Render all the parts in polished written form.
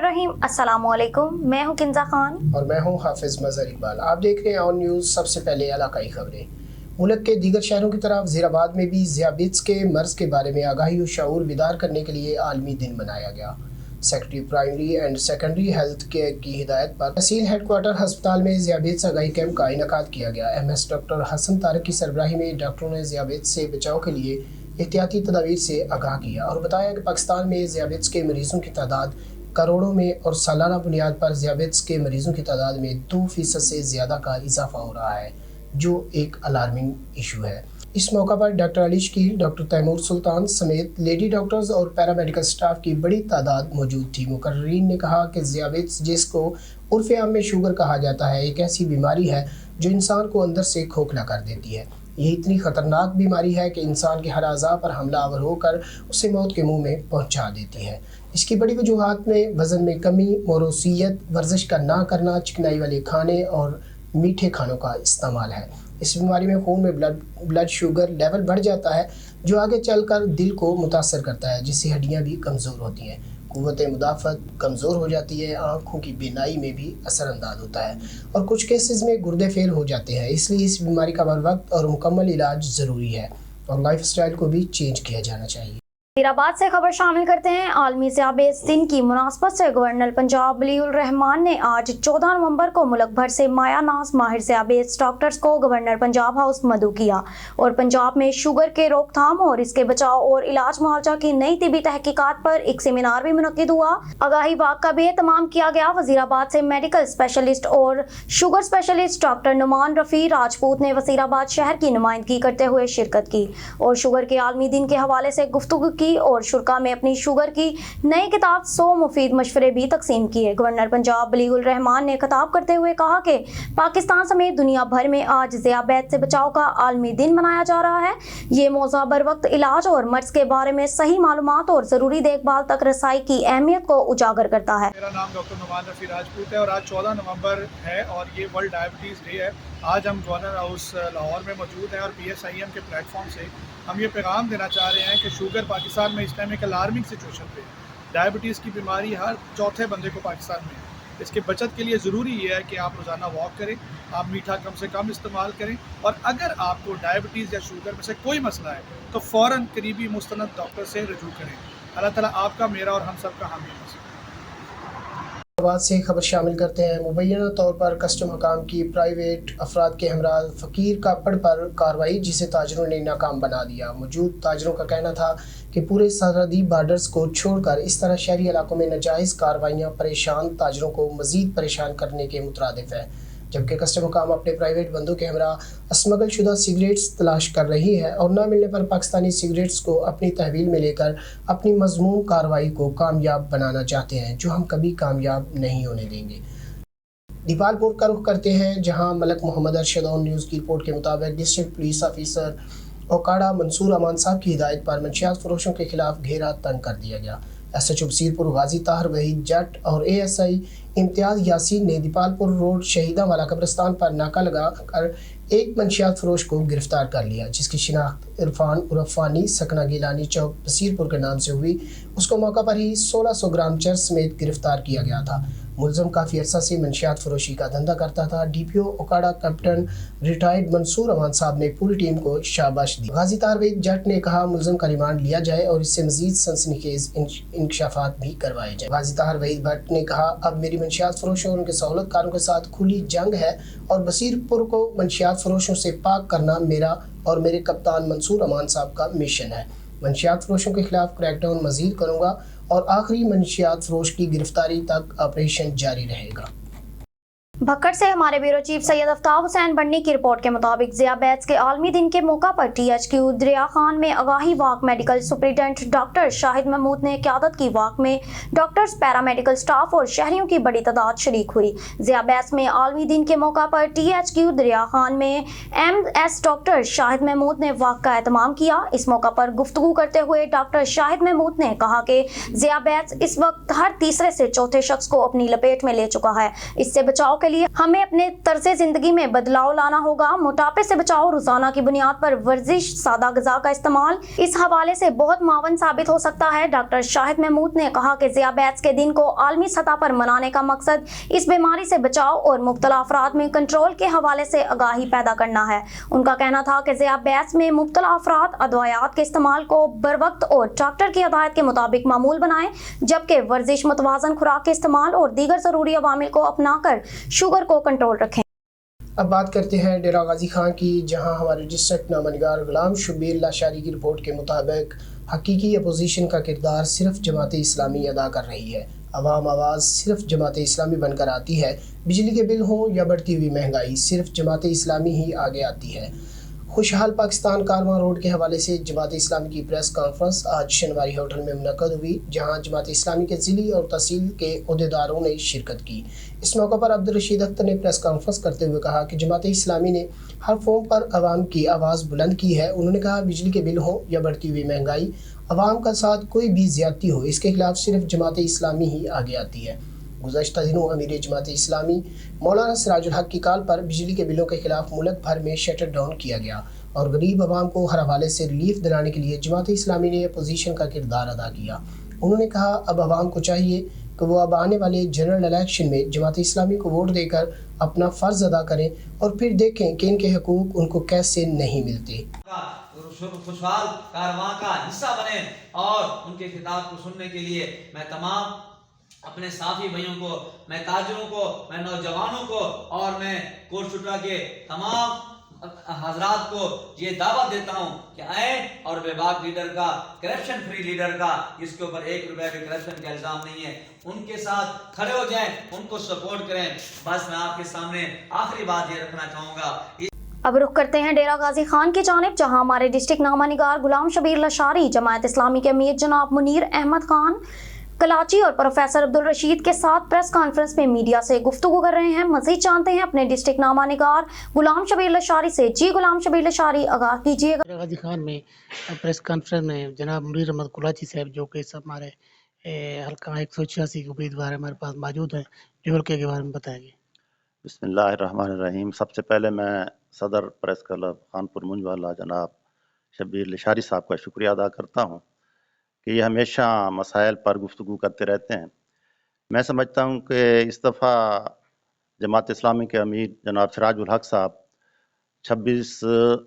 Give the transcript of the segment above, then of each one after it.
बिस्मिल्लाहिर्रहमानिर्रहीम। अस्सलामुअलैकुम, मैं हूं किंजा खान और मैं हूं हाफिज मजहर इकबाल। आप देख रहे हैं ऑन न्यूज़। सबसे पहले इलाकाई खबरें। मुल्क के दीगर शहरों की तरह वज़ीराबाद में भी ज़ियाबित्स के मर्ज़ के बारे में आगाही और शऊर बेदार करने के लिए आलमी दिन मनाया गया। Secretary primary and secondary health care की हिदायत पर तहसील हेडक्वार्टर हस्पताल में ज़ियाबित्स आगाही कैंप का इनेकाद किया गया। MS डॉक्टर हसन तारक की सरबराही में डॉक्टरों ने ज़ियाबित्स से बचाव के लिए एहतियाती तदाबीर से आगाह किया और बताया कि पाकिस्तान में ज़ियाबित्स के मरीज़ों की तादाद करोड़ों में और सालाना बुनियाद पर ज़ियाबित्स के मरीज़ों की तादाद में 2% से ज़्यादा का इजाफा हो रहा है, जो एक अलार्मिंग इशू है। इस मौका पर डॉक्टर अली शकील, डॉक्टर तैमूर सुल्तान समेत लेडी डॉक्टर्स और पैरामेडिकल स्टाफ की बड़ी तादाद मौजूद थी। मुकर्रीन ने कहा कि ज़ियाबित्स, जिसको उर्फ़ आम में शुगर कहा जाता है, एक ऐसी बीमारी है जो इंसान को अंदर से खोखला कर देती है। ये इतनी ख़तरनाक बीमारी है कि इंसान के हर अज़ा पर हमला आवर होकर उसे मौत के मुंह में पहुंचा देती है। इसकी बड़ी वजूहात में वज़न में कमी, मोरोसियत, वर्जिश का ना करना, चिकनाई वाले खाने और मीठे खानों का इस्तेमाल है। इस बीमारी में खून में ब्लड शुगर लेवल बढ़ जाता है, जो आगे चलकर दिल को मुतासर करता है, जिससे हड्डियाँ भी कमज़ोर होती हैं, क़ुव्वत मुदाफ़त कमज़ोर हो जाती है, आँखों की बीनाई में भी असरअंदाज होता है और कुछ केसेस में गुर्दे फेल हो जाते हैं। इसलिए इस बीमारी का बरवक्त और मुकम्मल इलाज ज़रूरी है और लाइफ स्टाइल को भी चेंज किया जाना चाहिए। वज़ीराबाद से खबर शामिल करते हैं। आलमी ज़ियाबित्स दिन की मुनासबत से गवर्नर पंजाब वलीउर रहमान ने आज 14 नवंबर को मुल्क भर से माया नाज माहिर ज़ियाबित्स डॉक्टर्स को गवर्नर पंजाब हाउस मदऊ किया और पंजाब में शुगर के रोकथाम और इसके बचाव और इलाज मुआवजा की नई तिबी तहकीकात पर एक सेमिनार भी मुनक्किद हुआ। आगाही बाग का भी एहतमाम किया गया। वज़ीराबाद से मेडिकल स्पेशलिस्ट और sugar specialist doctor Numan Rafi Rajput ने वज़ीराबाद शहर की नुमाइंदगी करते हुए शिरकत की और शुगर के आलमी दिन के हवाले से गुफ्तगू की और शुरा में अपनी शुगर की नई किताब 100 मुफीद मशवरे भी तकसीम किए। गवर्नर पंजाब वलीउर रहमान ने खिताब करते हुए कहा कि पाकिस्तान समेत दुनिया भर में आज ज़ियाबित्स से बचाव का आलमी दिन मनाया जा रहा है। ये मौज़ा बर वक्त इलाज और मर्ज के बारे में सही मालूमात और ज़रूरी देखभाल तक रसाई की अहमियत को उजागर करता है। मेरा नाम डॉक्टर नुमान रफ़ी राजपूत है और आज 14 नवंबर है और ये वर्ल्ड डायबिटीज़ डे है। आज हम गवर्नर हाउस लाहौर में मौजूद हैं और PSIM के प्लेटफॉर्म से हम ये पैगाम देना चाह रहे हैं कि शुगर पाकिस्तान में इस टाइम एक अलार्मिंग सिचुएशन पे है। डायबिटीज़ की बीमारी हर चौथे बंदे को पाकिस्तान में है। इसके बचत के लिए ज़रूरी ये है कि आप रोज़ाना वॉक करें, आप मीठा कम से कम इस्तेमाल करें और अगर आपको डायबिटीज़ या शुगर में से कोई मसला है तो फ़ौरन करीबी मुस्तनद डॉक्टर से रजू करें। अल्लाह ताला आपका, मेरा और हम सब का हामी है। बाद से खबर शामिल करते हैं। मुबैना तौर पर कस्टम हकाम की प्राइवेट अफराद के हमरा फ़कीर कापड़ पर कार्रवाई, जिसे ताजरों ने नाकाम बना दिया। मौजूद ताजरों का कहना था कि पूरे सरहदी बार्डर्स को छोड़कर इस तरह शहरी इलाकों में नाजायज़ कार्रवाइयाँ परेशान ताजरों को मज़ीद परेशान करने के मुतरादिफ है, जबकि कस्टम हकाम अपने प्राइवेट बंदों के हमरा स्मगल शुदा सिगरेट्स तलाश कर रही है और न मिलने पर पाकिस्तानी सिगरेट्स को अपनी तहवील में लेकर अपनी मज़मूम कार्रवाई को कामयाब बनाना चाहते हैं, जो हम कभी कामयाब नहीं होने देंगे। दीपालपुर का रुख करते हैं, जहां मलक मोहम्मद अरशद ऑन न्यूज़ की रिपोर्ट के मुताबिक district police officer Okara Mansoor Aman साहब की हिदायत पर मंशियात फरोशों के खिलाफ घेरा तंग कर दिया गया। SHO बसीरपुर गाजी ताहर वहीद जट और ASI इम्तियाज़ यासीन ने दीपालपुर रोड शहीदा वाला कब्रिस्तान पर नाका लगा कर एक मंशियात फरोश को गिरफ्तार कर लिया, जिसकी शिनाख्त इरफान उर्फानी सकना गिलानी चौक बसीरपुर के नाम से हुई। उसको मौका पर ही 1600 ग्राम चरस समेत गिरफ्तार किया गया था। मुलज़म काफ़ी अरसा से मंशियात फरोशी का धंधा करता था। DPO Okara captain retired Mansoor Aman साहब ने पूरी टीम को शाबाश दी। गाजी तारवेद जट ने कहा मुलज़म का रिमांड लिया जाए और इससे मजीद सनसनीखेज इंकशाफात भी करवाए जाए। गाजी तारवेद भट्ट ने कहा अब मेरी मंशियात फरोशों और उनके सहूलतकारों के साथ खुली जंग है और बसीरपुर को मंशियात फरोशों से पाक करना मेरा और मेरे कप्तान मंसूर अमान साहब का मिशन है। मंशियात फरोशों के खिलाफ क्रैकडाउन मजीद करूँगा और आखिरी मंशियात फरोश की गिरफ्तारी तक ऑपरेशन जारी रहेगा। भक्कड़ से हमारे ब्यूरो चीफ सैयद आफ्ताब हुसैन बन्नी की रिपोर्ट के मुताबिक ज़ियाबित्स के आलमी दिन के मौका पर THQ दरिया खान में आगाही walk medical superintendent doctor Shahid Mahmood ने क़यादत की। वाक में डॉक्टर्स, पैरामेडिकल स्टाफ और शहरियों की बड़ी तादाद शरीक हुई। ज़ियाबित्स में आलमी दिन के मौका पर THQ दरिया खान में MS डॉक्टर शाहिद महमूद ने वाक का एहतमाम किया। इस मौका पर गुफ्तगू करते हुए डॉक्टर शाहिद महमूद ने कहा कि ज़ियाबित्स इस वक्त हर तीसरे से चौथे शख्स को अपनी लपेट में ले चुका है। इससे बचाव के लिए हमें अपने तर्ज जिंदगी में बदलाव लाना होगा। मोटापे से बचाव, रोजाना की बुनियाद पर वर्जिश, सादा ग़िज़ा का इस्तेमाल इस हवाले से बहुत मावन साबित हो सकता है। डॉक्टर शाहिद महमूद ने कहा कि ज़ियाबैत्स के दिन को आलमी सतह पर मनाने का मकसद इस बीमारी से बचाव और मुब्तला अफराद में कंट्रोल के हवाले से आगाही पैदा करना है। उनका कहना था कि ज़ियाबैत्स में मुब्तला अफराद अदवायात के इस्तेमाल को बर वक्त और डॉक्टर की हिदायत के मुताबिक मामूल बनाएं, जबकि वर्जिश, मुतवाज़न खुराक के इस्तेमाल और दीगर ज़रूरी अवामिल को अपनाकर शुगर को कंट्रोल रखें। अब बात करते हैं डेरा गाजी खान की, जहां हमारे डिस्ट्रिक्ट नामनिगार गुलाम शबीर लाशारी की रिपोर्ट के मुताबिक हकीकी अपोजिशन का किरदार सिर्फ जमात इस्लामी अदा कर रही है। अवाम आवाज़ सिर्फ जमात इस्लामी बनकर आती है। बिजली के बिल हों या बढ़ती हुई महंगाई, सिर्फ जमात इस्लामी ही आगे आती है। खुशहाल पाकिस्तान कारवां रोड के हवाले से जमात इस्लामी की प्रेस कॉन्फ्रेंस आज शनवारी होटल में मुनक़द हुई, जहां जमात इस्लामी के ज़िली और तहसील के अहदेदारों ने शिरकत की। इस मौके पर अब्दुल रशीद अख्तर ने प्रेस कॉन्फ्रेंस करते हुए कहा कि जमात इस्लामी ने हर फॉर्म पर आवाम की आवाज़ बुलंद की है। उन्होंने कहा, बिजली के बिल हो या बढ़ती हुई महंगाई, आवाम का साथ कोई भी ज़्यादती हो, इसके खिलाफ सिर्फ जमात इस्लामी ही आगे आती है। गुज़श्ता दिनों अमीर जमात इस्लामी मौलाना सिराजुल हक की कॉल पर बिजली के बिलों के खिलाफ मुल्क भर में शटर डाउन किया गया और गरीब आवाम को हर हवाले से रिलीफ दिलाने के लिए जमात इस्लामी ने अपोजिशन का किरदार अदा किया। उन्होंने कहा, अब आवाम को चाहिए कि वो अब आने वाले जनरल इलेक्शन में जमात इस्लामी को वोट देकर अपना फ़र्ज़ अदा करें और फिर देखें कि इनके हकूक़ उनको कैसे नहीं मिलते। खुशहाल कारवां का हिस्सा बने और उनके खिताब को सुनने के लिए मैं तमाम अपने साथी भाइयों को, मैं ताजरों को, मैं नौजवानों को और मैं कोटशुट्टा के तमाम हजरात को ये दावा देता हूँ कि आए और बेबाक लीडर का, करप्शन फ्री लीडर का, जिसके ऊपर 1 रुपए के करप्शन का इल्ज़ाम नहीं है, उनके साथ खड़े हो जाएं, उनको सपोर्ट करें। बस मैं आपके सामने आखिरी बात ये रखना चाहूँगा। अब रुख करते हैं डेरा गाजी खान की जानिब, जहां हमारे डिस्ट्रिक्ट नामानिगार गुलाम शबीर लाशारी, जमायत इस्लामी के अमीर जनाब मुनीर अहमद खान कलाची और प्रोफेसर अब्दुल रशीद के साथ प्रेस कॉन्फ्रेंस में मीडिया से गुफ्तगू कर रहे हैं। मज़ीद जानते हैं अपने डिस्ट्रिक्ट नामानिगार गुलाम शबीर लाशारी से। जी गुलाम शबीर लाशारी, आगाह कीजिएगा। डेरा गाजी खान में प्रेस कॉन्फ्रेंस में जनाब मुनीर अहमद कुलाची साहब, जो कि हमारे हल्का 186 के उम्मीदवार हमारे पास मौजूद हैं, जो हल्के के बारे में बताएंगे। बिस्मिल्लाहिर्रहमानिर्रहीम। सबसे पहले मैं सदर प्रेस क्लब खानपुर मुंजवाला जनाब शबीर लाशारी साहब का शुक्रिया अदा करता हूँ कि ये हमेशा मसाइल पर गुफ्तगू करते रहते हैं। मैं समझता हूँ कि इस दफ़ा जमात इस्लामी के अमीर जनाब सिराजुल हक साहब 26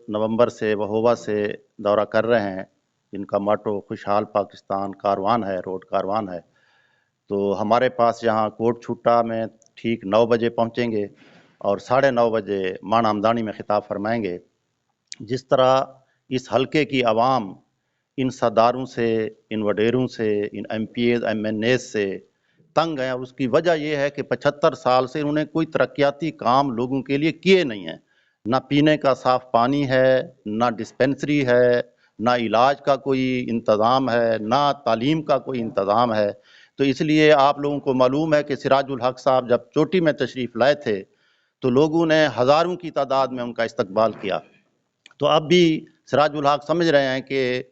नवंबर से वहोवा से दौरा कर रहे हैं, जिनका मोटो खुशहाल पाकिस्तान कारवान है, रोड कारवान है। तो हमारे पास यहाँ कोटशुट्टा में ठीक 9 बजे पहुँचेंगे और 9:30 बजे मान हमदानी में खिताब फरमाएंगे। जिस तरह इस हलके की आवाम इन सदारों से, इन वडेरों से, इन MPs MNAs से तंग हैं, और उसकी वजह यह है कि 75 साल से इन्होंने कोई तरक्याती काम लोगों के लिए किए नहीं हैं। ना पीने का साफ़ पानी है, ना डिस्पेंसरी है, ना इलाज का कोई इंतज़ाम है, ना तालीम का कोई इंतज़ाम है। तो इसलिए आप लोगों को मालूम है कि सिराजुल हक साहब जब चोटी में तशरीफ़ लाए थे तो लोगों ने हज़ारों की तादाद में उनका इस्तकबाल किया। तो अब भी सिराजुल हक समझ रहे हैं कि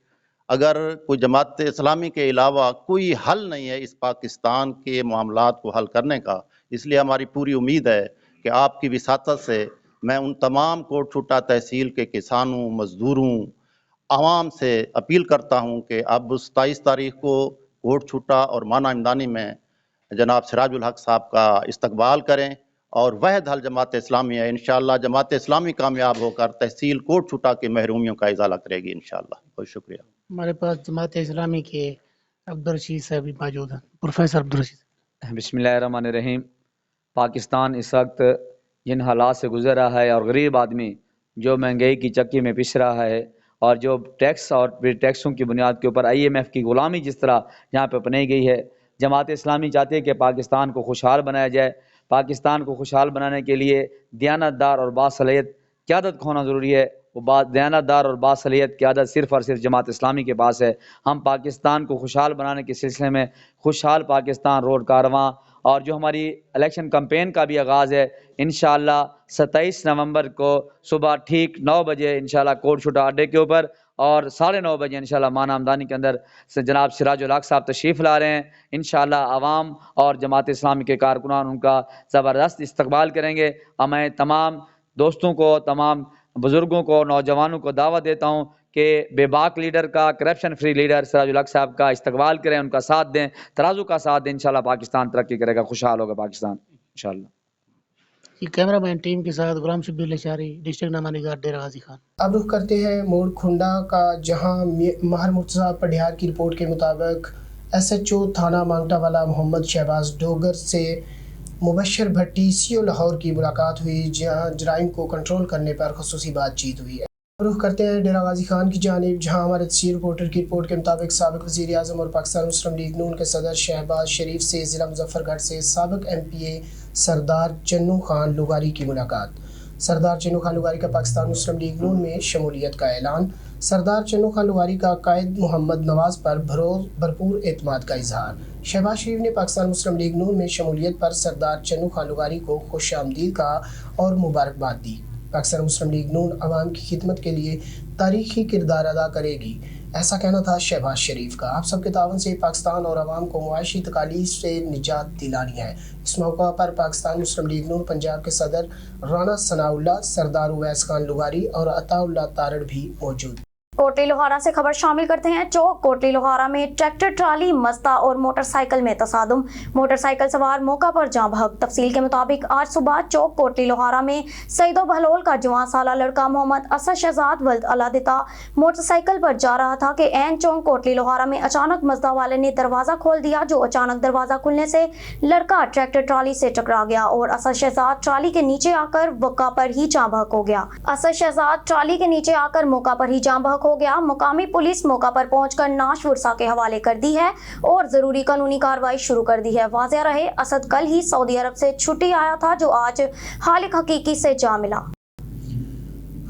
अगर कोई जमात इस्लामी के अलावा कोई हल नहीं है इस पाकिस्तान के मामलात को हल करने का, इसलिए हमारी पूरी उम्मीद है कि आपकी विसातत से मैं उन तमाम कोटशुट्टा तहसील के किसानों, मज़दूरों, आवाम से अपील करता हूँ कि अब 27 तारीख को कोटशुट्टा और माना इमदानी में जनाब सिराजुल हक साहब का इस्तकबाल करें और वहद हल जमात इस्लामी है। इंशाअल्लाह जमात इस्लामी कामयाब होकर तहसील कोटशुट्टा के महरूमियों का इजाला करेगी इंशाअल्लाह। बहुत शुक्रिया। हमारे पास जमात इस्लामी के अब्दुल रशीद साहब भी मौजूद हैं। प्रोफेसर अब्दुल रशीद। बिस्मिल्लाहिर्रहमानिर्रहीम। पाकिस्तान इस वक्त जिन हालात से गुजर रहा है और गरीब आदमी जो महंगाई की चक्की में पिस रहा है और जो टैक्स और टैक्सों की बुनियाद के ऊपर IMF की ग़ुलामी जिस तरह यहाँ पे अपनाई गई है, जमात इस्लामी चाहती है कि पाकिस्तान को खुशहाल बनाया जाए। पाकिस्तान को खुशहाल बनाने के लिए दियानतदार और बासलीयत क़यादत का होना ज़रूरी है। वो दियानतदार और बासलीयत क़यादत सिर्फ़ और सिर्फ जमात इस्लामी के पास है। हम पाकिस्तान को खुशहाल बनाने के सिलसिले में खुशहाल पाकिस्तान रोड कारवां और जो हमारी इलेक्शन कैंपेन का भी आगाज़ है, इंशाअल्लाह 27 नवंबर को सुबह ठीक 9 बजे इंशाअल्लाह कोटशुट्टा अड्डे के ऊपर اور 9:30 بجے انشاءاللہ مانا ہمدانی کے اندر سے جناب سراج الحق صاحب تشریف لا رہے ہیں. انشاءاللہ عوام اور جماعت اسلامی کے کارکنان ان کا زبردست استقبال کریں گے. اور میں تمام دوستوں کو، تمام بزرگوں کو، نوجوانوں کو دعوت دیتا ہوں کہ بے باک لیڈر کا، کرپشن فری لیڈر سراج الحق صاحب کا استقبال کریں، ان کا ساتھ دیں، ترازو کا ساتھ دیں. انشاءاللہ پاکستان ترقی کرے گا، خوشحال ہوگا پاکستان انشاءاللہ. کیمرہ مین ٹیم کے ساتھ غلام شبیر لشاری، ڈسٹرکٹ نامہ نگار ڈیرہ غازی خان. اب رخ کرتے ہیں موڑ کھنڈا کا، جہاں ماہر مرتضیٰ پڈیہار کی رپورٹ کے مطابق SHO تھانہ مانگٹا والا محمد شہباز ڈوگر سے مبشر بھٹی CO لاہور کی ملاقات ہوئی، جہاں جرائم کو کنٹرول کرنے پر خصوصی بات چیت ہوئی ہے. رخ کرتے ہیں ڈیرہ غازی خان کی جانب، جہاں ہمارے تصویر رپورٹر کی رپورٹ کے مطابق سابق وزیر اعظم اور پاکستان مسلم لیگ نون کے صدر شہباز شریف سے ضلع مظفر گڑھ سے سابق MPA سردار چنو خان لغاری کی ملاقات. سردار چنو خان لغاری کا پاکستان مسلم لیگ نون میں شمولیت کا اعلان. سردار چنو خان لغاری کا قائد محمد نواز پر بھرپور اعتماد کا اظہار. شہباز شریف نے پاکستان مسلم لیگ نون میں شمولیت پر سردار چنو خان لغاری کو خوش آمدید کہا اور مبارکباد دی. پاکستان مسلم لیگ نون عوام کی خدمت کے لیے تاریخی کردار ادا کرے گی، ایسا کہنا تھا شہباز شریف کا. آپ سب کے تعاون سے پاکستان اور عوام کو معاشی تکالیف سے نجات دلانی ہے. اس موقع پر پاکستان مسلم لیگ نون پنجاب کے صدر رانا ثناء اللہ، سردار اویس خان لغاری اور عطا اللہ تارڑ بھی موجود. کوٹلی لوہارا سے خبر شامل کرتے ہیں. چوک کوٹلی لوہارا میں ٹریکٹر ٹرالی مزدہ اور موٹر سائیکل میں تصادم، موٹر سائیکل سوار موقع پر جاں بحق. تفصیل کے مطابق آج صبح چوک کوٹلی لوہارا میں سعید و بہلول کا جوان سالہ لڑکا محمد اسد شہزاد ولد علادتا موٹر سائیکل پر جا رہا تھا کہ عین چوک کوٹلی لوہارا میں اچانک مزدہ والے نے دروازہ کھول دیا، جو اچانک دروازہ کھلنے سے لڑکا ٹریکٹر ٹرالی سے ٹکرا گیا اور اسد شہزاد ٹرالی کے نیچے آ کر موقع پر ہی جاں بحق ہو گیا. اسد شہزاد ٹرالی کے نیچے آ کر موقع پر ہی جاں بحق ہو گیا. مقامی پولیس موقع پر پہنچ کر نعش ورثاء کے حوالے کر دی ہے اور ضروری قانونی کارروائی شروع کر دی ہے. واضح رہے اسد کل ہی سعودی عرب سے چھٹی آیا تھا، جو آج خالق حقیقی سے جا ملا.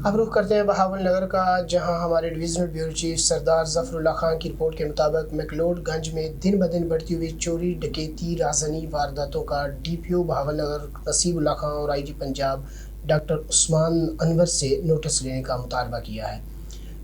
اب رخ کرتے ہیں بہاول نگر کا، جہاں ہمارے ڈویژنل بیورو چیف سردار ظفر اللہ خان کی رپورٹ کے مطابق میکلوڈ گنج میں دن بدن بڑھتی ہوئی چوری، ڈکیتی، رازنی وارداتوں کا DPO بہاول نگر نصیب اللہ خان اور IG پنجاب ڈاکٹر عثمان انور سے نوٹس لینے کا مطالبہ کیا ہے.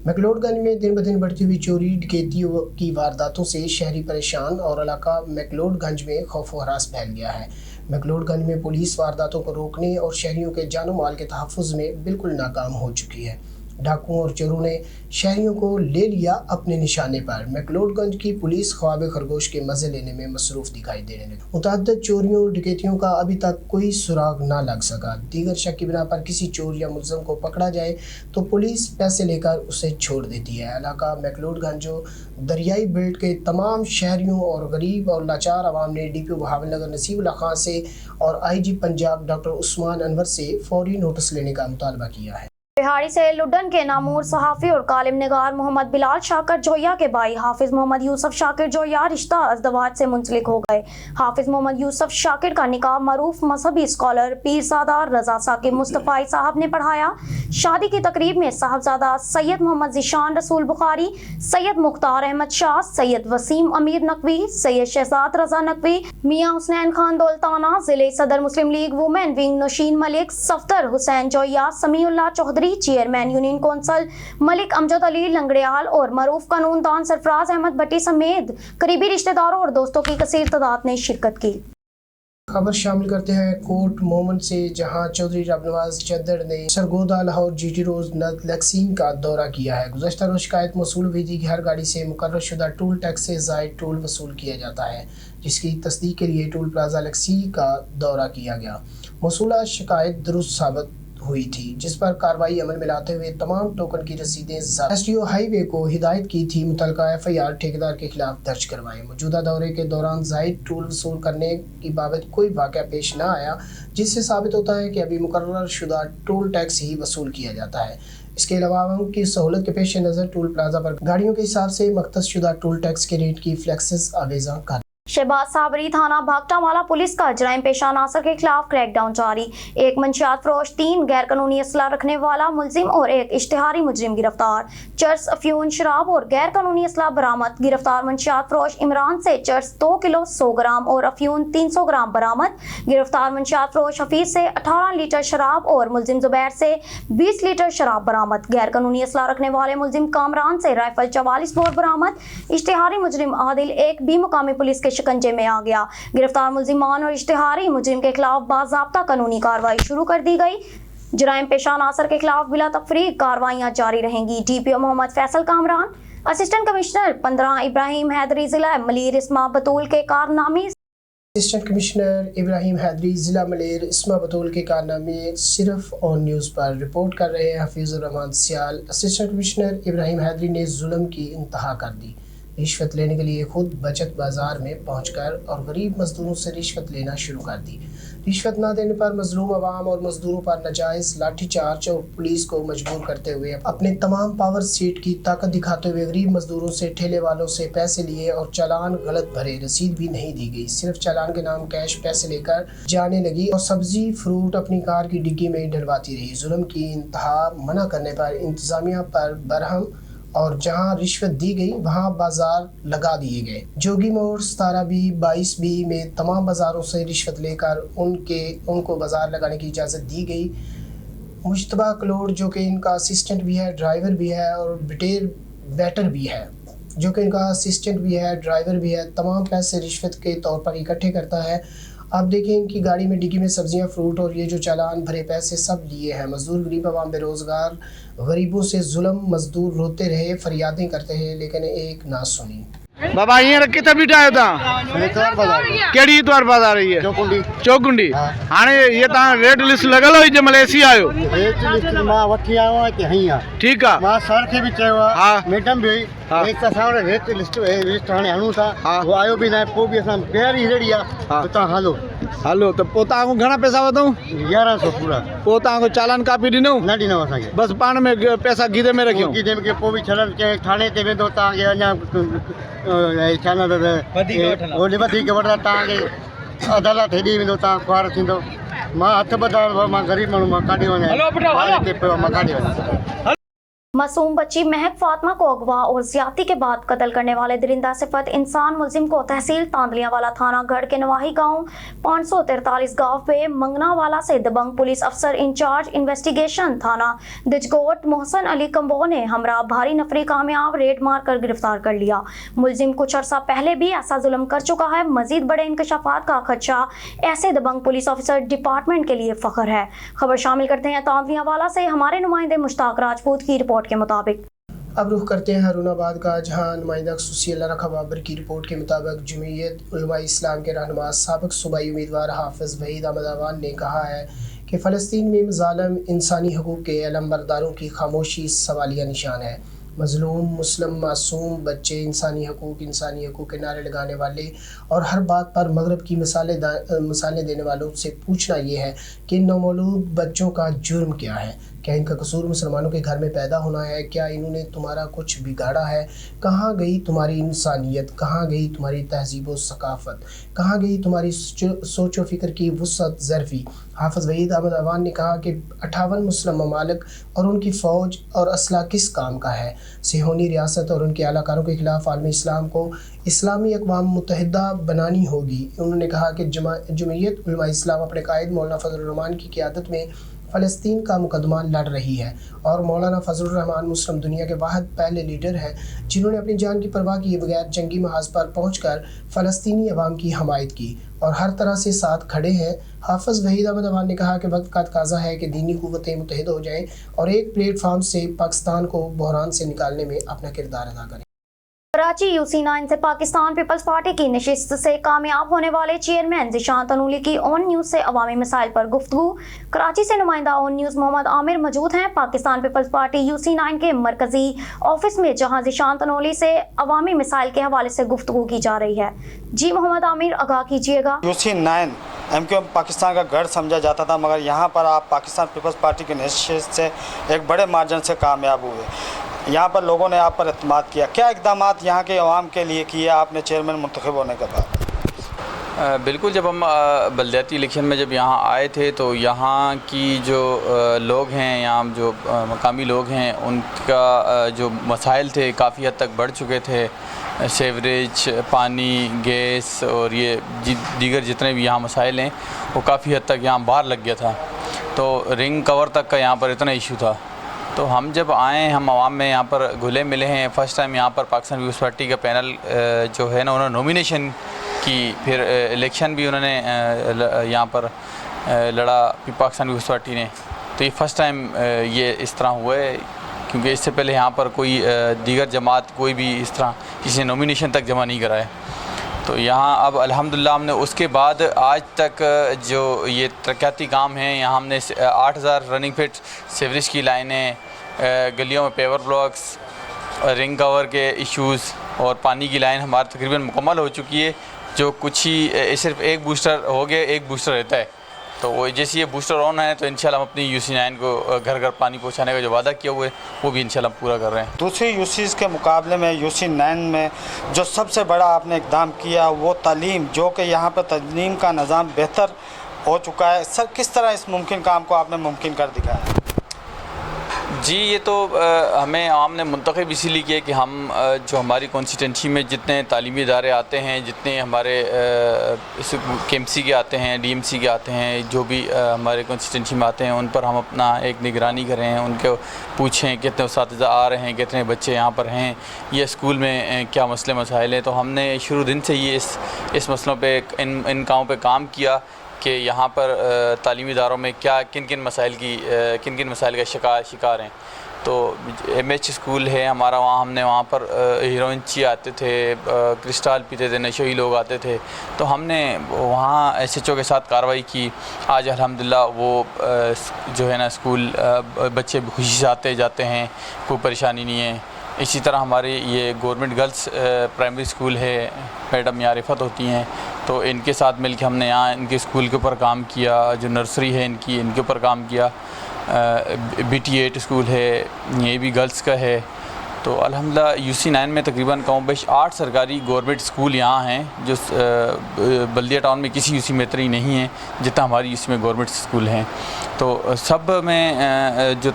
میکلوڈ گنج میں دن بدن بڑھتی ہوئی چوری، ڈکیتی کی وارداتوں سے شہری پریشان اور علاقہ میکلوڈ گنج میں خوف و ہراس پھیل گیا ہے. میکلوڈ گنج میں پولیس وارداتوں کو روکنے اور شہریوں کے جان و مال کے تحفظ میں بالکل ناکام ہو چکی ہے. ڈاکوؤں اور چوروں نے شہریوں کو لے لیا اپنے نشانے پر. میکلوڈ گنج کی پولیس خواب خرگوش کے مزے لینے میں مصروف دکھائی دینے لگی. متعدد چوریوں اور ڈکیتیوں کا ابھی تک کوئی سراغ نہ لگ سکا. دیگر شک کی بنا پر کسی چور یا ملزم کو پکڑا جائے تو پولیس پیسے لے کر اسے چھوڑ دیتی ہے. علاقہ میکلوڈ گنج جو دریائی بیلٹ کے تمام شہریوں اور غریب اور لاچار عوام نے DPO بہاول نگر نصیب اللہ خان سے اور IG پنجاب ڈاکٹر عثمان انور سے فوری نوٹس لینے کا مطالبہ کیا ہے. بہاڑی سے لڈن کے نامور صحافی اور کالم نگار محمد بلال شاکر جویا کے بھائی حافظ محمد یوسف شاکر جویا رشتہ ازدواج سے منسلک ہو گئے. حافظ محمد یوسف شاکر کا نکاح معروف مذہبی اسکالر پیرزادہ رضا ثاقب مصطفی صاحب نے پڑھایا. شادی کی تقریب میں صاحبزادہ سید محمد ذیشان رسول بخاری، سید مختار احمد شاہ، سید وسیم امیر نقوی، سید شہزاد رضا نقوی، میاں حسنین خان دولتانہ، ضلع صدر مسلم لیگ وومن ونگ نوشین ملک، صفدر حسین جویا، سمیع اللہ چودھری، چیئرمین یونین کونسل ملک امجد علی لنگڑیال اور معروف قانون دان سرفراز احمد بٹی سمیت قریبی رشتہ داروں اور دوستوں کی کثیر تعداد نے شرکت کی. خبر شامل کرتے ہیں کوٹ مومن سے، جہاں چودھری رب نواز چدر نے سرگودا لاہور GT روز لیکسین کا دورہ کیا ہے. گزشتہ روز شکایت موصول ہوئی تھی کہ ہر گاڑی سے مقرر شدہ ٹول ٹیکس سے زائد ٹول وصول کیا جاتا ہے، جس کی تصدیق کے لیے ٹول پلازا لیکسی کا دورہ کیا گیا. موصولہ شکایت درست ثابت ہوئی تھی، جس پر کارروائی عمل میں لاتے ہوئے تمام ٹوکن کی رسیدیں SDO ہائی وے کو ہدایت کی تھی متعلقہ FIR ٹھیکیدار کے خلاف درج کروائیں. موجودہ دورے کے دوران زائد ٹول وصول کرنے کی بابت کوئی واقعہ پیش نہ آیا، جس سے ثابت ہوتا ہے کہ ابھی مقرر شدہ ٹول ٹیکس ہی وصول کیا جاتا ہے. اس کے علاوہ عوام کی سہولت کے پیش نظر ٹول پلازا پر گاڑیوں کے حساب سے مختص شدہ ٹول ٹیکس کے ریٹ کی فلیکسز آویزاں کر शहबाज साबरी थाना भागटावाला पुलिस का जराइम पेशा नासर के खिलाफ क्रैकडाउन जारी। एक मंशियात फरोश, 3 गैर कानूनी असला रखने वाला मुलजिम और एक इश्तिहारी मुजरिम गिरफ्तार। चर्स, अफ्यून, शराब और गैर कानूनी असला बरामद। गिरफ्तार मंशियात फरोश इमरान से चर्स 2 किलो 100 ग्राम और अफ्यून 300 ग्राम बरामद। गिरफ्तार मंशियात फरोश हफीज से 18 लीटर शराब और मुलजिम जुबैर से 20 लीटर शराब बरामद। गैर कानूनी असला रखने वाले मुलजिम कामरान से राइफल 44 बोर बरामद। इश्तिहारी मुजरिम आदिल एक भी मुकामी पुलिस के शिकंजे में आ गया। गिरफ्तार मुलजिमान और इश्तिहारी मुजरिम के खिलाफ बाज़ाब्ता कानूनी कार्रवाई शुरू कर दी गई। जराइम पेशा नासर के खिलाफ बिला तफरीक कार्रवाइयां जारी रहेंगी। DPO Mohammad Faisal Kamran, assistant commissioner 15 Ibrahim Haidari, जिला मलीर इस्मा बतूल के कारनामे। असिस्टेंट कमिश्नर इब्राहिम हैदरी, जिला मलेर इस्मा बतूल के कारनामे सिर्फ ऑन न्यूज़ पर रिपोर्ट कर रहे हैं हफीजुर रहमान सियाल। असिस्टेंट कमिश्नर इब्राहिम हैदरी ने जुल्म की इंतहा कर दी। रिश्वत लेने के लिए खुद बचत बाजार में पहुंचकर और गरीब मजदूरों से रिश्वत लेना शुरू कर दी। रिश्वत न देने पर मजलूम अवाम और मजदूरों पर नाजायज़ लाठीचार्ज और पुलिस को मजबूर करते हुए अपने तमाम पावर सीट की ताकत दिखाते हुए गरीब मजदूरों से, ठेले वालों से पैसे लिए और चालान गलत भरे। रसीद भी नहीं दी गई, सिर्फ चालान के नाम कैश पैसे लेकर जाने लगी और सब्जी फ्रूट अपनी कार की डिग्गी में डलवाती रही। जुल्म की इंतहा मना करने पर इंतजामिया पर बरहम और जहां रिश्वत दी गई वहां बाजार लगा दिए गए। जोगी मोड़ 17B 22B में तमाम बाजारों से रिश्वत लेकर उनको बाजार लगाने की इजाज़त दी गई। मुश्तबा कलोड़ जो कि इनका असिस्टेंट भी है, ड्राइवर भी है और बैटर भी है, जो कि इनका असिस्टेंट भी है, ड्राइवर भी है, तमाम पैसे रिश्वत के तौर पर इकट्ठे करता है। आप देखें इनकी गाड़ी में डिग्गी में सब्जियां, फ्रूट और ये जो चालान भरे पैसे सब लिए हैं। मजदूर, गरीब आवाम, बेरोज़गार गरीबों से जुल्म, मजदूर रोते रहे, फरियादें करते हैं, लेकिन एक ना सुनी। बाबा हींअर किथे बीठा आहियो तव्हां? कहिड़ी इतवार बाज़ार रही है? चौकुंडी। हाणे ये तव्हां रेड लिस्ट लॻल हुई जंहिं महिल एसी आयो? रेड लिस्ट मां वठी आयो आहियां कि हीअं आहे। ठीकु आहे। मां सर खे बि चयो आहे, हा मैडम बि हुई, हा। एक असां वटि रेड लिस्ट हाणे हणूं था, उहो आयो बि न आहे, पोइ बि असां पहिरीं रेडी आहे, तव्हां हलो त पोइ तव्हां घणा पैसा वठूं? 1100 पूरा। पोइ तव्हां चालान कापी ॾिनो? न ॾिनो असांखे, बसि पाण में पैसा गीदे में रखियो? गीदे में, पोइ बि छॾण कंहिं थाणे ते वेंदो तव्हांखे अञा छा न वधीक वठंदा, तव्हांखे अदालत हेॾी वेंदो, तव्हां खुआर थींदो। मां हथ ॿधायो, मां ग़रीब माण्हू, मां काॾे वञा, मां काॾे वञा। मासूम बच्ची महक फातिमा को अगवा और ज्यादती के बाद कत्ल करने वाले दरिंदा सिफत इंसान मुलजिम को तहसील तांदलियावाला थाना गढ़ के नवाही गांव 543 गांव पे मंगनावाला से दबंग पुलिस अफसर इंचार्ज इन्वेस्टिगेशन थाना दिजकोट मोहसन अली कंबो ने हमरा भारी नफरी कामयाब रेड मार कर गिरफ्तार कर लिया। मुलजिम कुछ अर्सा पहले भी ऐसा जुल्म कर चुका है। मजीद बड़े इंकशाफात का खदशा ऐसे दबंग पुलिस ऑफिसर डिपार्टमेंट के लिए फख्र है। खबर शामिल करते हैं तांदलियावाला से हमारे नुमाइंदे मुश्ताक राजपूत की रिपोर्ट के मुताबिक। अब रुख करते हैं हारूनाबाद का, जहां नुमाइंदा खसूसी अल्लाह रखा बाबर की रिपोर्ट के मुताबिक जमीयत उलमा इस्लाम के रहनुमा साबिक सूबाई उम्मीदवार हाफिज वहीद अहमद अवान ने कहा है कि फ़लस्तीन में मज़ालिम इंसानी हकूक़ के अलमबरदारों की खामोशी सवालिया निशान है। मजलूम, मुस्लिम, मासूम बच्चे इंसानी हकूक़ के नारे लगाने वाले और हर बात पर मगरब की मिसालें देने वालों से पूछना ये है कि नौमौलूद बच्चों का जुर्म क्या है? क्या इनका कसूर मुसलमानों के घर में पैदा होना है? क्या इन्होंने तुम्हारा कुछ बिगाड़ा है? कहाँ गई तुम्हारी इंसानियत? कहाँ गई तुम्हारी तहजीब व सकाफ़त? कहाँ गई तुम्हारी सोच व फ़िक्र की वुसअत ज़रफ़ी? हाफिज़ वहीद अहमद अवान ने कहा कि 58 मुस्लिम ममालिक और उनकी फ़ौज और असला किस काम का है? सिहोनी रियासत और उनके आलाकारों के ख़िलाफ़ आलम इस्लाम को इस्लामी अक़वाम मुत्तहिदा बनानी होगी। उन्होंने कहा कि जमीयत उलमा इस्लाम अपने कायद मौलाना फजलुर रहमान की क़ियादत में फ़लस्तीन का मुकदमा लड़ रही है और मौलाना फजलुर रहमान मुस्लिम दुनिया के वाहिद पहले लीडर हैं जिन्होंने अपनी जान की परवाह किए बगैर जंगी महाज पर पहुंचकर फ़लस्तीनी अवाम की हमायत की और हर तरह से साथ खड़े हैं। हाफिज़ वहीद अहमद अवान ने कहा कि वक्त का तकाज़ा है कि दीनी क़ुव्वतें मुत्तहिद हो जाएं और एक प्लेटफार्म से पाकिस्तान को बहरान से निकालने में अपना किरदार अदा करें। कराची UC9 से पाकिस्तान पीपल्स पार्टी की नशिस्त से कामयाब होने वाले चेयरमैन ज़िशान तनूली की ऑन न्यूज़ से अवामी मसाइल पर गुफ्तगू। कराची से नुमाइंदा ऑन न्यूज़ मोहम्मद आमिर मौजूद हैं पाकिस्तान पीपल्स पार्टी UC9 के मरकजी ऑफिस में, जहां ज़िशान तनूली से अवामी मसाइल के हवाले से गुफ्तगू की जा रही है। जी मोहम्मद आमिर, आगाह कीजिएगा। UC9 MQ पाकिस्तान का गढ़ समझा जाता था, मगर यहाँ पर आप पाकिस्तान पीपल्स पार्टी की नशिस्त से एक बड़े मार्जिन से कामयाब हुए। यहाँ पर लोगों ने आप पर एतमाद किया। क्या इक़दाम यहाँ के अवाम के लिए किए आपने चेयरमैन मुंतखब होने के बाद? بالکل، جب ہم بلدیاتی الیکشن میں جب یہاں آئے تھے تو یہاں کی جو لوگ ہیں، یہاں جو مقامی لوگ ہیں، ان کا جو مسائل تھے کافی حد تک بڑھ چکے تھے. سیوریج، پانی، گیس اور یہ دیگر جتنے بھی یہاں مسائل ہیں وہ کافی حد تک یہاں باہر لگ گیا تھا. تو رنگ کور تک کا یہاں پر اتنا ایشو تھا. تو ہم جب آئے، ہم عوام میں یہاں پر گھلے ملے ہیں. فرسٹ ٹائم یہاں پر پاکستان پیپلز پارٹی کا پینل جو ہے نا، انہوں نے نومینیشن کی، پھر الیکشن بھی انہوں نے یہاں پر لڑا پاکستان پیپلز پارٹی نے. تو یہ فرسٹ ٹائم یہ اس طرح ہوا ہے، کیونکہ اس سے پہلے یہاں پر کوئی دیگر جماعت کوئی بھی اس طرح کسی نے نومینیشن تک جمع نہیں کرائے. تو یہاں اب الحمدللہ ہم نے اس کے بعد آج تک جو یہ ترقیاتی کام ہیں، یہاں ہم نے 8000 رننگ فٹ سیوریج کی لائنیں، گلیوں میں پیور بلاکس، رنگ کور کے ایشوز اور پانی کی لائن ہمارا تقریباً مکمل ہو چکی ہے. جو کچھ ہی صرف ایک بوسٹر ہو گیا، ایک بوسٹر رہتا ہے. تو وہ جیسے یہ بوسٹر آن ہے تو انشاءاللہ ہم اپنی UC9 کو گھر گھر پانی پہنچانے کا جو وعدہ کیا ہوا ہے وہ بھی انشاءاللہ پورا کر رہے ہیں. دوسری UCs کے مقابلے میں UC9 میں جو سب سے بڑا آپ نے اقدام کیا وہ تعلیم، جو کہ یہاں پر تعلیم کا نظام بہتر ہو چکا ہے. سر، کس طرح اس ممکن کام کو آپ نے ممکن کر دکھایا؟ جی، یہ تو ہمیں عوام نے منتخب اسی لیے کیا کہ ہم جو ہماری کانسٹیٹنسی میں جتنے تعلیمی ادارے آتے ہیں، جتنے ہمارے KMC کے آتے ہیں، DMC کے آتے ہیں، جو بھی ہمارے کانسٹیٹنسی میں آتے ہیں، ان پر ہم اپنا ایک نگرانی کریں، ان کو پوچھیں کتنے اساتذہ آ رہے ہیں، کتنے بچے یہاں پر ہیں، یہ اسکول میں کیا مسئلے مسائل ہیں. تو ہم نے شروع دن سے ہی اس مسئلوں پہ ان کاموں پہ کام کیا کہ یہاں پر تعلیمی اداروں میں کن کن مسائل کا شکار ہیں. تو MH اسکول ہے ہمارا، وہاں پر ہیروئنچی آتے تھے، کرسٹال پیتے تھے، نشوئی لوگ آتے تھے. تو ہم نے وہاں SHO کے ساتھ کارروائی کی. آج الحمدللہ وہ جو ہے نا اسکول بچے خوشی سے آتے جاتے ہیں، کوئی پریشانی نہیں ہے. اسی طرح ہماری یہ گورنمنٹ گرلز پرائمری اسکول ہے، میڈم یہاں رفت ہوتی ہیں، تو ان کے ساتھ مل کے ہم نے یہاں ان کے اسکول کے اوپر کام کیا. جو نرسری ہے ان کے اوپر کام کیا. BT8 اسکول ہے، یہ بھی گرلز کا ہے. تو الحمدللہ UC9 میں تقریباً کم بیش 8 سرکاری گورنمنٹ اسکول یہاں ہیں، جو بلدیہ ٹاؤن میں کسی UC میں اتنی نہیں ہیں جتنا ہماری UC میں گورنمنٹ اسکول ہیں. تو سب میں جو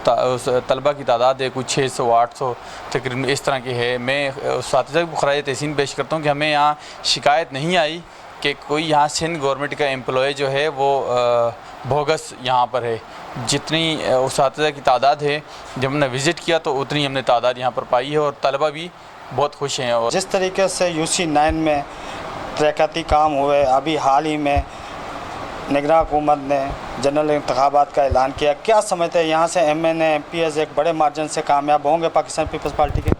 طلبہ کی تعداد ہے کچھ 600-800 تقریباً اس طرح کی ہے. میں اساتذہ کو خراج تحسین پیش کرتا ہوں کہ ہمیں یہاں شکایت نہیں آئی کہ کوئی یہاں سندھ گورنمنٹ کا امپلائی جو ہے وہ بوگس یہاں پر ہے. جتنی اساتذہ کی تعداد ہے، جب ہم نے وزٹ کیا تو اتنی ہم نے تعداد یہاں پر پائی ہے، اور طلبہ بھی بہت خوش ہیں. اور جس طریقے سے UC9 میں ترقیاتی کام ہوئے، ابھی حال ہی میں نگراں حکومت نے جنرل انتخابات کا اعلان کیا، کیا سمجھتے ہیں یہاں سے MNA MPs ایک بڑے مارجن سے کامیاب ہوں گے پاکستان پیپلز پارٹی کے؟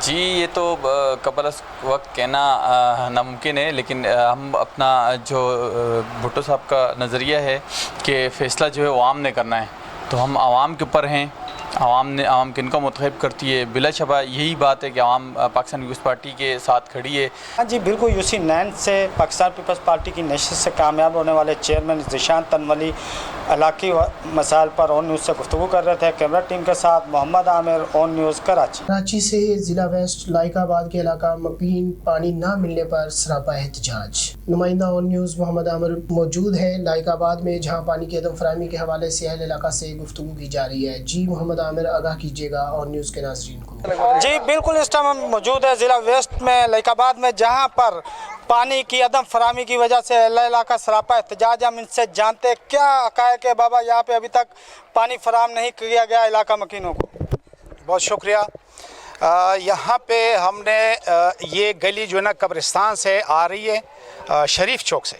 جی، یہ تو قبل از وقت کہنا ناممکن ہے، لیکن ہم اپنا جو بھٹو صاحب کا نظریہ ہے کہ فیصلہ جو ہے عوام نے کرنا ہے، تو ہم عوام کے اوپر ہیں. عوام کن کو منتخب کرتی ہے، بلا شبہ یہی بات ہے کہ عوام پاکستان پیپلز پارٹی کے ساتھ کھڑی ہے. ہاں جی، بالکل. UC9 سے پاکستان پیپلز پارٹی کی نشست سے کامیاب ہونے والے چیئرمین ذیشان تنولی علاقائی مسائل پر اون نیوز سے گفتگو کر رہے تھے. کیمرہ ٹیم کے ساتھ محمد عامر، اون نیوز، کراچی. کراچی سے ضلع ویسٹ لائق آباد کے علاقہ مپین پانی نہ ملنے پر سراپا احتجاج. نمائندہ اون نیوز محمد عامر موجود ہیں لائق آباد میں، جہاں پانی کی عدم فراہمی کے حوالے سے اہل علاقہ سے گفتگو کی جا رہی ہے. جی محمد عامر، آگاہ کیجیے گا اون نیوز کے ناظرین کو. جی بالکل، اس ٹائم ہم موجود ہے ضلع ویسٹ میں لائق آباد میں، جہاں پر پانی کی عدم فراہمی کی وجہ سے اہل علاقہ سراپا احتجاج. ہم ان سے جانتے کیا حقائق ہے. بابا، یہاں پہ ابھی تک پانی فراہم نہیں کیا گیا علاقہ مکینوں کو. بہت شکریہ. یہاں پہ ہم نے یہ گلی جو ہے نا قبرستان سے آ رہی ہے شریف چوک سے،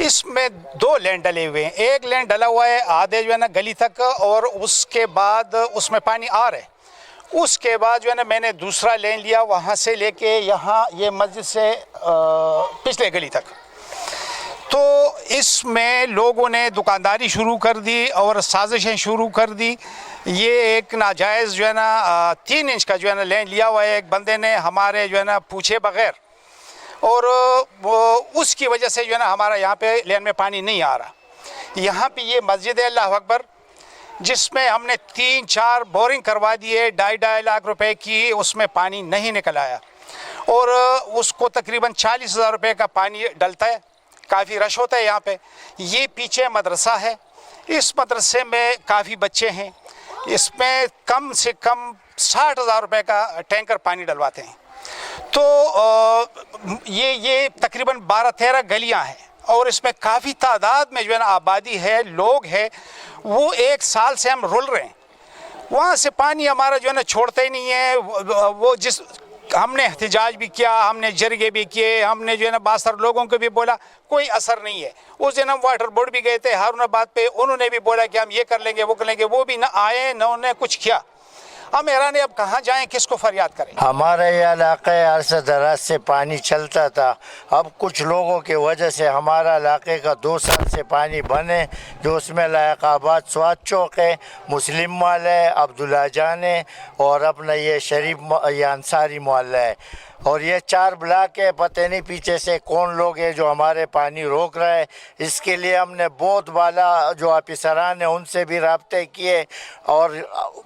اس میں 2 لین ڈلے ہوئے ہیں. ایک لین ڈلا ہوا ہے آدھے جو ہے نا گلی تک، اور اس کے بعد اس میں پانی آ رہا ہے. اس کے بعد جو ہے نا میں نے دوسرا لین لیا، وہاں سے لے کے یہاں یہ مسجد سے پچھلے گلی تک. تو اس میں لوگوں نے دکانداری شروع کر دی اور سازشیں شروع کر دی. یہ ایک ناجائز جو ہے نا 3 انچ کا جو ہے نا لین لیا ہوا ہے ایک بندے نے ہمارے جو ہے نا پوچھے بغیر، اور اس کی وجہ سے جو ہے نا ہمارا یہاں پہ لین میں پانی نہیں آ رہا. یہاں پہ یہ مسجد ہے اللہ اکبر، جس میں ہم نے 3-4 بورنگ کروا دیے 2.5 لاکھ روپے کی، اس میں پانی نہیں نکل آیا، اور اس کو تقریباً 40,000 روپے کا پانی ڈلتا ہے. काफ़ी रश होता है यहाँ पे। ये पीछे मदरसा है, इस मदरसे में काफ़ी बच्चे हैं, इसमें कम से कम 60,000 रुपये का टैंकर पानी डलवाते हैं। तो ये तकरीबन 12-13 गलियाँ हैं और इसमें काफ़ी तादाद में जो है ना आबादी है, लोग हैं। वो 1 साल से हम रुल रहे हैं, वहाँ से पानी हमारा जो है ना छोड़ते ही नहीं है। वो जिस हमने एहतजाज भी किया, हमने जरगे भी किए, हमने जो है ना बासर लोगों को भी बोला, कोई असर नहीं है। उस दिन हम वाटर बोर्ड भी गए थे हारूनाबाद पे, उन्होंने भी बोला कि हम ये कर लेंगे वो कर लेंगे, वो भी ना आए ना उन्होंने कुछ किया। हम हैरान है, अब कहाँ जाएं, किसको फरियाद करें। हमारे ये इलाके अरसा दराज से पानी चलता था, अब कुछ लोगों की वजह से हमारा इलाके का 2 साल से पानी बंद है, जो उसमें लायकाबाद स्वाद चौक है, मुस्लिम मोहल्ला है, अब्दुल्ला जान है और अपना ये शरीफ या अंसारी मोहल्ला है। और ये 4 ब्लॉक है, पता नहीं पीछे से कौन लोग हैं जो हमारे पानी रोक रहा है। इसके लिए हमने बहुत बाला जो अफसरान हैं उनसे भी राब्ते किए और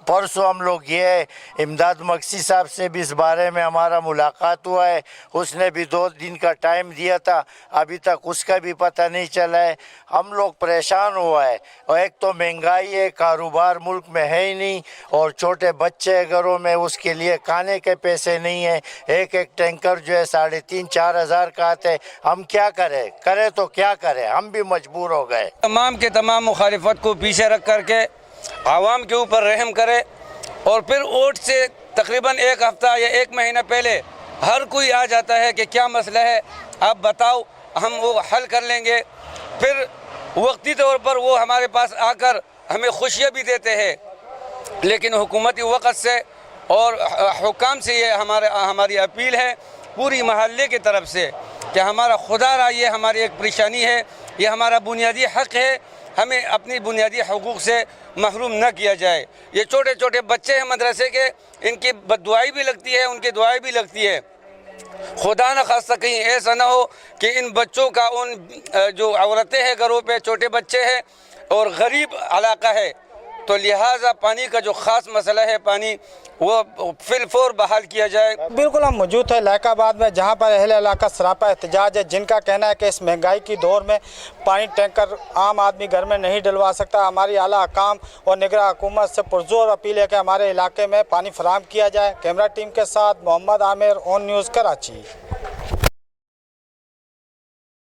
परसों हम लोग ये इमदाद मक्सी साहब से भी इस बारे में हमारा मुलाकात हुआ है। उसने भी 2 दिन का टाइम दिया था, अभी तक उसका भी पता नहीं चला है। हम लोग परेशान हुआ है और एक तो महंगाई है, कारोबार मुल्क में है ही नहीं और छोटे बच्चे घरों में उसके लिए खाने के पैसे नहीं है। एक टैंकर जो है 3,500-4 हज़ार का आते, हम क्या करें तो क्या करें, हम भी मजबूर हो गए। तमाम के तमाम मुखालिफत को पीछे रख करके आवाम के ऊपर रहम करे और फिर वोट से तकरीबन 1 हफ्ता या 1 महीना पहले हर कोई आ जाता है कि क्या मसला है, आप बताओ, हम वो हल कर लेंगे। फिर वक्ती तौर पर वो हमारे पास आकर हमें खुशियाँ भी देते हैं, लेकिन हुकूमती वक़्त से और हुकाम से ये हमारी अपील है पूरी महल्ले की तरफ से कि हमारा खुदा ये हमारी एक परेशानी है, ये हमारा बुनियादी हक़ है, हमें अपनी बुनियादी हुकूक से महरूम न किया जाए। ये छोटे छोटे बच्चे हैं मदरसे के, इनकी बद्दुआई भी लगती है, उनकी दुआएं भी लगती है। खुदा न खास्ता कहीं ऐसा ना हो कि इन बच्चों का उन जो औरतें हैं घरों पे, छोटे बच्चे हैं और गरीब इलाका है, तो लिहाजा पानी का जो ख़ास मसला है, पानी वो फिलफौर बहाल किया जाए। बिल्कुल, हम मौजूद हैं लायकाबाद में, जहां पर अहले इलाका सरापा एहतजाज है, जिनका कहना है कि इस महंगाई की दौर में पानी टैंकर आम आदमी घर में नहीं डलवा सकता। हमारी आला हकाम और निगरां हुकूमत से पुरजोर अपील है कि हमारे इलाके में पानी फराहम किया जाए। कैमरा टीम के साथ मोहम्मद आमिर, ऑन न्यूज़ कराची।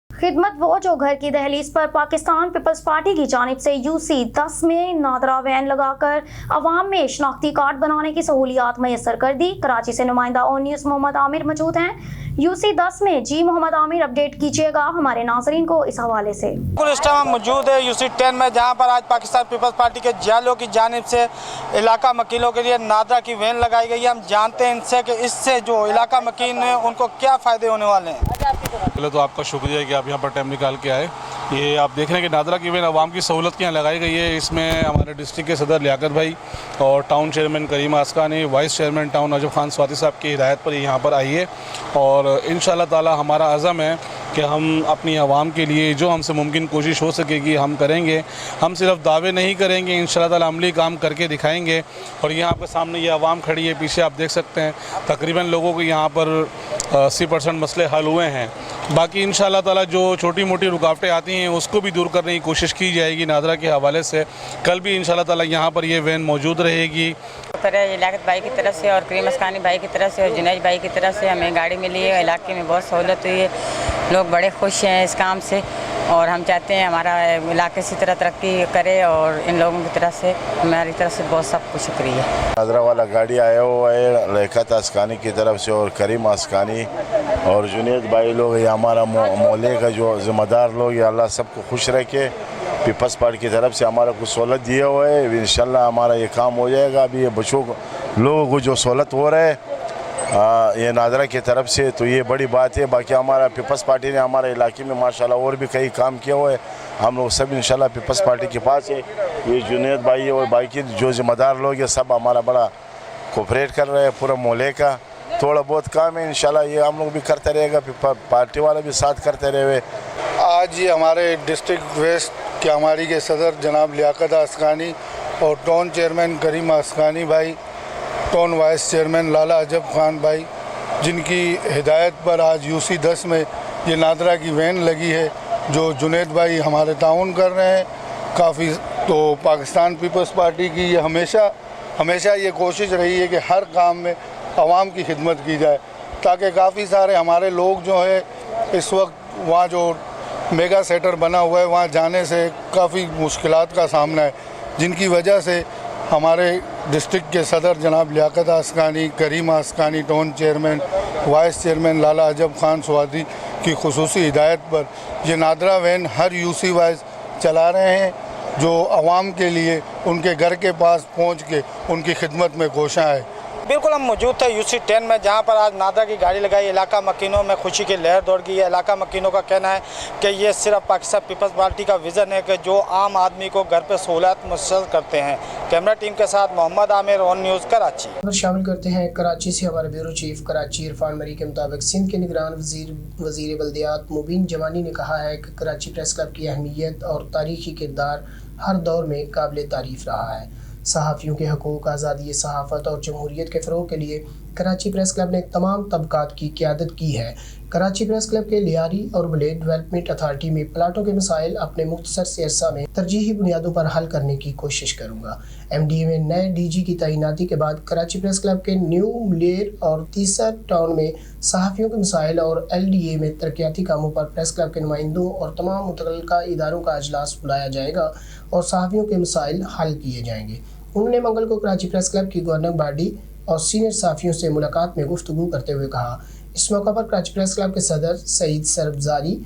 खिदमत वो जो घर की दहलीज पर पाकिस्तान पीपल्स पार्टी की जानिब से UC10 में नादरा वैन लगाकर अवाम में शनाख्ती कार्ड बनाने की सहूलियात मैसर कर दी। कराची से नुमाइंदा ऑन न्यूज़ मोहम्मद आमिर मौजूद हैं। UC10 में जी मोहम्मद आमिर अपडेट कीजिएगा हमारे नाजरीन को इस हवाले से। इस टाइम हम मौजूद है UC10 में, जहां पर आज पाकिस्तान पीपल्स पार्टी के जियालों की जानिब से इलाका मकीनों के लिए नादरा की वैन लगाई गई है। हम जानते हैं इनसे कि इससे जो इलाका मकीन है उनको क्या फ़ायदे होने वाले हैं। पहले तो आपका शुक्रिया कि आप यहाँ पर टाइम निकाल के आए। ये आप देख रहे हैं कि नादरा की वैन आवाम की सहूलत के यहाँ लगाई गई है। इसमें हमारे डिस्ट्रिक्ट के सदर लियाकत भाई और टाउन चेयरमैन करीम आसकानी, वाइस चेयरमैन टाउन अजब खान स्वाति साहब की हिदायत पर यहाँ पर आई है और इंशाअल्लाह ताला हमारा अज़म है कि हम अपनी आवाम के लिए जो हमसे मुमकिन कोशिश हो सकेगी हम करेंगे। हम सिर्फ दावे नहीं करेंगे, इंशाअल्लाह ताला अमली काम करके दिखाएंगे। और यहाँ आपके सामने ये आवाम खड़ी है, पीछे आप देख सकते हैं तकरीबन लोगों को यहाँ पर 80% मसले हल हुए हैं। बाकी इंशाअल्लाह ताला जो छोटी मोटी रुकावटें आती हैं उसको भी दूर करने की कोशिश की जाएगी नादरा के हवाले से। कल भी इंशाअल्लाह ताला यहाँ पर ये वैन मौजूद रहेगी। लियाकत भाई की तरफ से और करीम अस्कानी भाई की तरफ से और जुनैद भाई की तरफ से हमें गाड़ी मिली है। इलाके में बहुत सहूलत हुई है, लोग बड़े खुश हैं इस काम से और हम चाहते हैं हमारा इलाके इसी तरह तरक्की करे और इन लोगों की तरफ से हमारी तरफ से बहुत सबको शुक्रिया। नादरा वाला गाड़ी आया हुआ है लियाकत अस्कानी की तरफ से और करीम अस्कानी और जुनैद भाई लोग, ये हमारा मोहल्ले का जो ज़िम्मेदार लोग, ये अल्लाह सबको खुश रखे। पीपल्स पार्टी की तरफ से हमारा कुछ सहूलत दिया हुआ है, इंशाल्लाह हमारा ये काम हो जाएगा। अभी ये बच्चों को लोगों को जो सहूलत हो रहा है ये नादरा की तरफ से, तो ये बड़ी बात है। बाकी हमारा पीपल्स पार्टी ने हमारे इलाके में माशाल्लाह और भी कई काम किया हुआ है। हम लोग सब इंशाल्लाह पीपल्स पार्टी के पास है। ये जुनैद भाई और बाकी जो ज़िम्मेदार लोग हैं सब हमारा बड़ा कोऑपरेट कर रहे हैं। पूरा मोहल्ले का थोड़ा बहुत काम है, इंशाल्लाह ये हम लोग भी करते रहेगा, पार्टी वाले भी साथ करते रहे। आज ये हमारे डिस्ट्रिक्ट वेस्ट के हमारी के सदर जनाब लियाकत अस्कानी और टाउन चेयरमैन करीम अस्कानी भाई, टाउन वाइस चेयरमैन लाला अजब खान भाई, जिनकी हिदायत पर आज UC10 में ये नादरा की वैन लगी है। जो जुनैद भाई हमारे ताउन कर रहे हैं काफ़ी। तो पाकिस्तान पीपल्स पार्टी की ये हमेशा ये कोशिश रही है कि हर काम में आवाम की खिदमत की जाए, ताकि काफ़ी सारे हमारे लोग जो है इस वक्त वहाँ जो मेगा सेंटर बना हुआ है वहाँ जाने से काफ़ी मुश्किलात का सामना है, जिनकी वजह से हमारे डिस्ट्रिक्ट के सदर जनाब लियाकत आस्कानी, करीम आस्कानी, टाउन चेयरमैन, वाइस चेयरमैन लाला अजब खान स्वादी की खुसूसी हिदायत पर ये नादरा वैन हर यूसी वाइज चला रहे हैं, जो आवाम के लिए उनके घर के पास पहुंच के उनकी खिदमत में कोशा है। बिल्कुल हम मौजूद थे यूसी 10 में, जहां पर आज नादरा की गाड़ी लगाई। इलाका मकीनों में खुशी की लहर दौड़ गई है। इलाका मकीनों का कहना है कि ये सिर्फ पाकिस्तान पीपल्स पार्टी का विज़न है कि जो आम आदमी को घर पे सहूलत मुयस्सर करते हैं। कैमरा टीम के साथ मोहम्मद आमिर, ऑन न्यूज़ कराची। खबर शामिल करते हैं कराची से। हमारे ब्यूरो चीफ कराची इरफान मरी के मुताबिक सिंध के निगरान वज़ीर बल्दियात मुबीन जमानी ने कहा है कि कराची प्रेस क्लब की अहमियत और तारीखी किरदार हर दौर में काबिल तारीफ़ रहा है। सहाफ़ियों के हकूक़, आज़ादी सहाफ़त और जमहूरियत के फ़रोग़ के लिए कराची प्रेस क्लब ने तमाम तबक़ात की क़यादत की है। कराची प्रेस क्लब के लियारी और विलेज डेवलपमेंट अथॉरिटी में प्लाटों के मसाइल अपने मुख्तसर से अरसा में तरजीही बुनियादों पर हल करने की कोशिश करूँगा। MDA में नए DG की तैनाती के बाद कराची प्रेस क्लब के न्यू मुलेर और तीसरा टाउन में सहाफ़ियों के मसाइल और LDA में तरक्याती कामों पर प्रेस क्लब के नुमाइंदों और तमाम मुतल्लिका इदारों का अजलास बुलाया जाएगा और सहाफ़ियों के मसाइल हल किए जाएंगे। उन्होंने मंगल को कराची प्रेस क्लब की गवर्निंग बॉडी और सीनियर सहाफ़ियों से मुलाकात में गुफ्तगू करते हुए कहा। इस मौका पर कराची प्रेस क्लब के सदर सईद सरबजारी,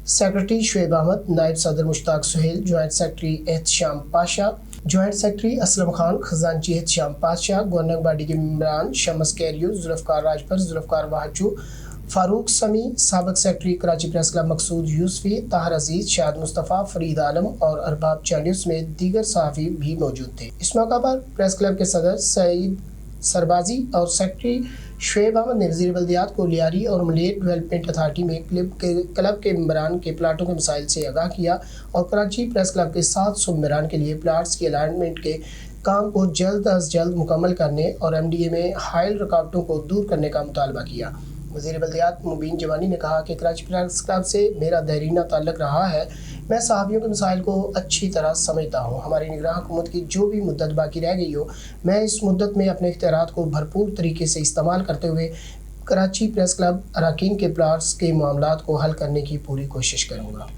सेक्रेटरी शुएब अहमद, नायब सदर Mushtaq Sohail, joint secretary Ehtesham Pasha, joint secretary Aslam Khan, खजानची एहतशाम पाशा, गवर्निंग बॉडी के मेंबरान शमस कैरियो, जुल्फ़कार राजपर, जुल्फ़कार वाहचू, फारूक समी, साबिक secretary Karachi press club Maqsood Yousfi, Tahir Aziz, Shad Mustafa, Farid आलम और अरबाब चांडियों समेत दीगर सहाफ़ी भी मौजूद थे। इस मौका पर प्रेस क्लब के सदर सईद सरबाजी और सेक्रेटरी शुएब अहमद ने वज़ीर बल्दियात को लियारी और मलेर डेवलपमेंट अथॉरिटी में क्लब के मेंबरान के प्लाटों के मसाइल से आगाह किया और कराची प्रेस क्लब के 700 मेंबरान के लिए प्लाट्स की अलाइनमेंट के काम को जल्द अज जल्द मुकम्मल करने और MDA में हायल रुकावटों को दूर करने का मुतालबा किया। वज़ीर बल्दियात मुबीन जमानी ने कहा कि कराची प्रेस क्लब से मेरा देरीना ताल्लुक़ रहा है। मैं सहाफ़ियों के मसाइल को अच्छी तरह समझता हूँ। हमारी निगरान हुकूमत की जो भी मुद्दत बाकी रह गई हो, मैं इस मुद्दत में अपने इख्तियारात को भरपूर तरीके से इस्तेमाल करते हुए कराची प्रेस क्लब अरकान के प्लाट्स के मामलात को हल करने की पूरी कोशिश करूँगा।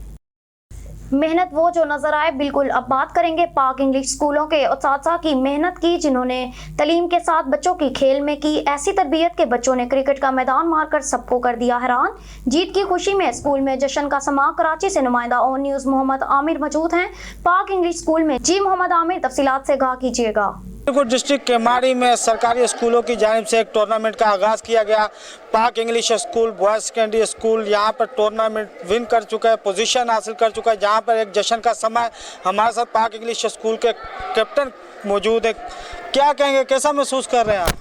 मेहनत वो जो नजर आए। बिल्कुल, अब बात करेंगे पाक इंग्लिश स्कूलों के उस्ताद की मेहनत की, जिन्होंने तालीम के साथ बच्चों की खेल में की ऐसी तरबियत के बच्चों ने क्रिकेट का मैदान मारकर सबको कर दिया हैरान। जीत की खुशी में स्कूल में जश्न का समा। कराची से नुमाइंदा ऑन न्यूज़ मोहम्मद आमिर मौजूद हैं पाक इंग्लिश स्कूल में। जी मोहम्मद आमिर, तफसीलात से आगाह कीजिएगा। डिस्ट्रिक्ट केमाड़ी में सरकारी स्कूलों की जानिब से एक टूर्नामेंट का आगाज़ किया गया। पाक English school boys secondary school यहाँ पर टूर्नामेंट विन कर चुका है, पोजीशन हासिल कर चुका है, जहाँ पर एक जश्न का समय। हमारे साथ पाक इंग्लिश स्कूल के कैप्टन मौजूद है। क्या कहेंगे, कैसा महसूस कर रहे हैं आप?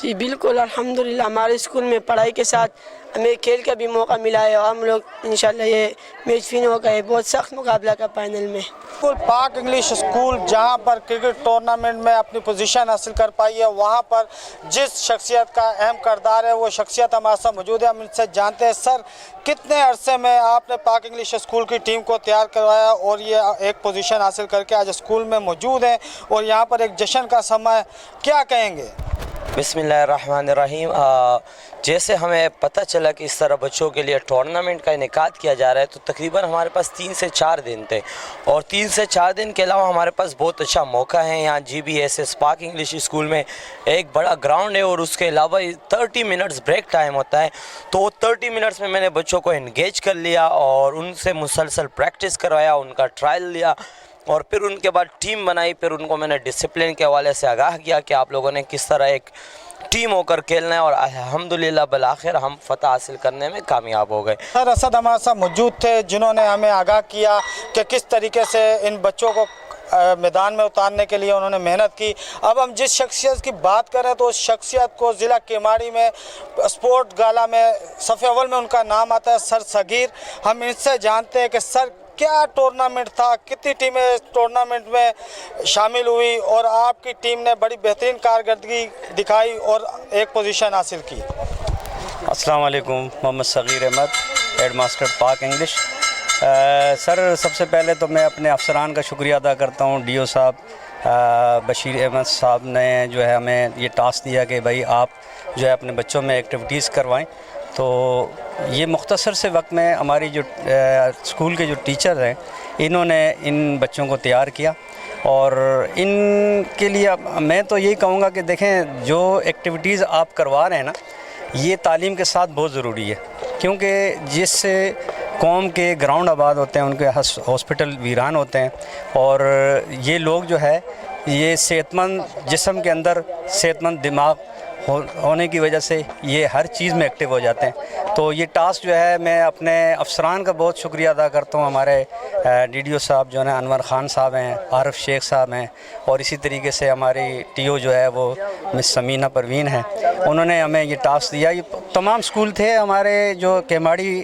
जी बिल्कुल, अल्हम्दुलिल्लाह हमारे स्कूल में पढ़ाई के साथ हमें खेल का भी मौका मिला है और हम लोग इंशाल्लाह ये मैच विन हो गए बहुत सख्त मुकाबला का फाइनल में। बिल्कुल, पाक इंग्लिश स्कूल जहां पर क्रिकेट टूर्नामेंट में अपनी पोजीशन हासिल कर पाई है, वहां पर जिस शख्सियत का अहम किरदार है वो शख्सियत हमारे साथ मौजूद है। हम इनसे जानते हैं, सर कितने अरसे में आपने पाक इंग्लिश स्कूल की टीम को तैयार करवाया और ये एक पोजीशन हासिल करके आज स्कूल में मौजूद हैं और यहाँ पर एक जश्न का समय, क्या कहेंगे? बिस्मिल्लाहिर्रहमानिर्रहीम। जैसे हमें पता चला कि इस तरह बच्चों के लिए टूर्नामेंट का इनेकाद किया जा रहा है, तो तकरीबन हमारे पास 3 से 4 दिन थे और 3 से 4 दिन के अलावा हमारे पास बहुत अच्छा मौका है। यहाँ GBSS पाक इंग्लिश स्कूल में एक बड़ा ग्राउंड है और उसके अलावा 30 मिनट्स ब्रेक टाइम होता है, तो 30 मिनट्स में मैंने बच्चों को इंगेज कर लिया और उनसे मुसलसल प्रैक्टिस करवाया, उनका ट्रायल लिया और फिर उनके बाद टीम बनाई। फिर उनको मैंने डिसिप्लिन के हवाले से आगाह किया कि आप लोगों ने किस तरह एक टीम होकर खेलना है और अल्हम्दुलिल्लाह बल आखिर हम फतह हासिल करने में कामयाब हो गए। सर असद हमारे साथ मौजूद थे जिन्होंने हमें आगाह किया कि किस तरीके से इन बच्चों को मैदान में उतारने के लिए उन्होंने मेहनत की। अब हम जिस शख्सियत की बात करें तो उस शख्सियत को ज़िला केमाड़ी में स्पोर्ट गाला में सफ़े अव्वल में उनका नाम आता है, सर सगीर। हम इनसे जानते हैं कि सर क्या टूर्नामेंट था, कितनी टीमें टूर्नामेंट में शामिल हुई और आपकी टीम ने बड़ी बेहतरीन कारकर्दगी दिखाई और एक पोजीशन हासिल की। अस्सलाम वालेकुम, मोहम्मद सगीर अहमद, हेड मास्टर पाक इंग्लिश। سر سب سے پہلے تو میں اپنے افسران کا شکریہ ادا کرتا ہوں. ڈی او صاحب بشیر احمد صاحب نے جو ہے ہمیں یہ ٹاسک دیا کہ بھائی آپ جو ہے اپنے بچوں میں ایکٹیویٹیز کروائیں. تو یہ مختصر سے وقت میں ہماری جو اسکول کے جو ٹیچر ہیں انہوں نے ان بچوں کو تیار کیا. اور ان کے لیے میں تو یہی کہوں گا کہ دیکھیں جو ایکٹیویٹیز آپ کروا رہے ہیں نا یہ تعلیم کے ساتھ بہت ضروری ہے, کیونکہ جس سے قوم کے گراؤنڈ آباد ہوتے ہیں, ان کے ہاسپٹل ویران ہوتے ہیں, اور یہ لوگ جو ہے یہ صحت مند جسم کے اندر صحت مند دماغ ہونے کی وجہ سے یہ ہر چیز میں ایکٹیو ہو جاتے ہیں. تو یہ ٹاسک جو ہے میں اپنے افسران کا بہت شکریہ ادا کرتا ہوں. ہمارے ڈی ڈی او صاحب جو ہیں انور خان صاحب ہیں, عارف شیخ صاحب ہیں, اور اسی طریقے سے ہماری ٹی او جو ہے وہ مس سمینہ پروین ہیں. انہوں نے ہمیں یہ ٹاسک دیا. یہ تمام اسکول تھے ہمارے جو کیماڑی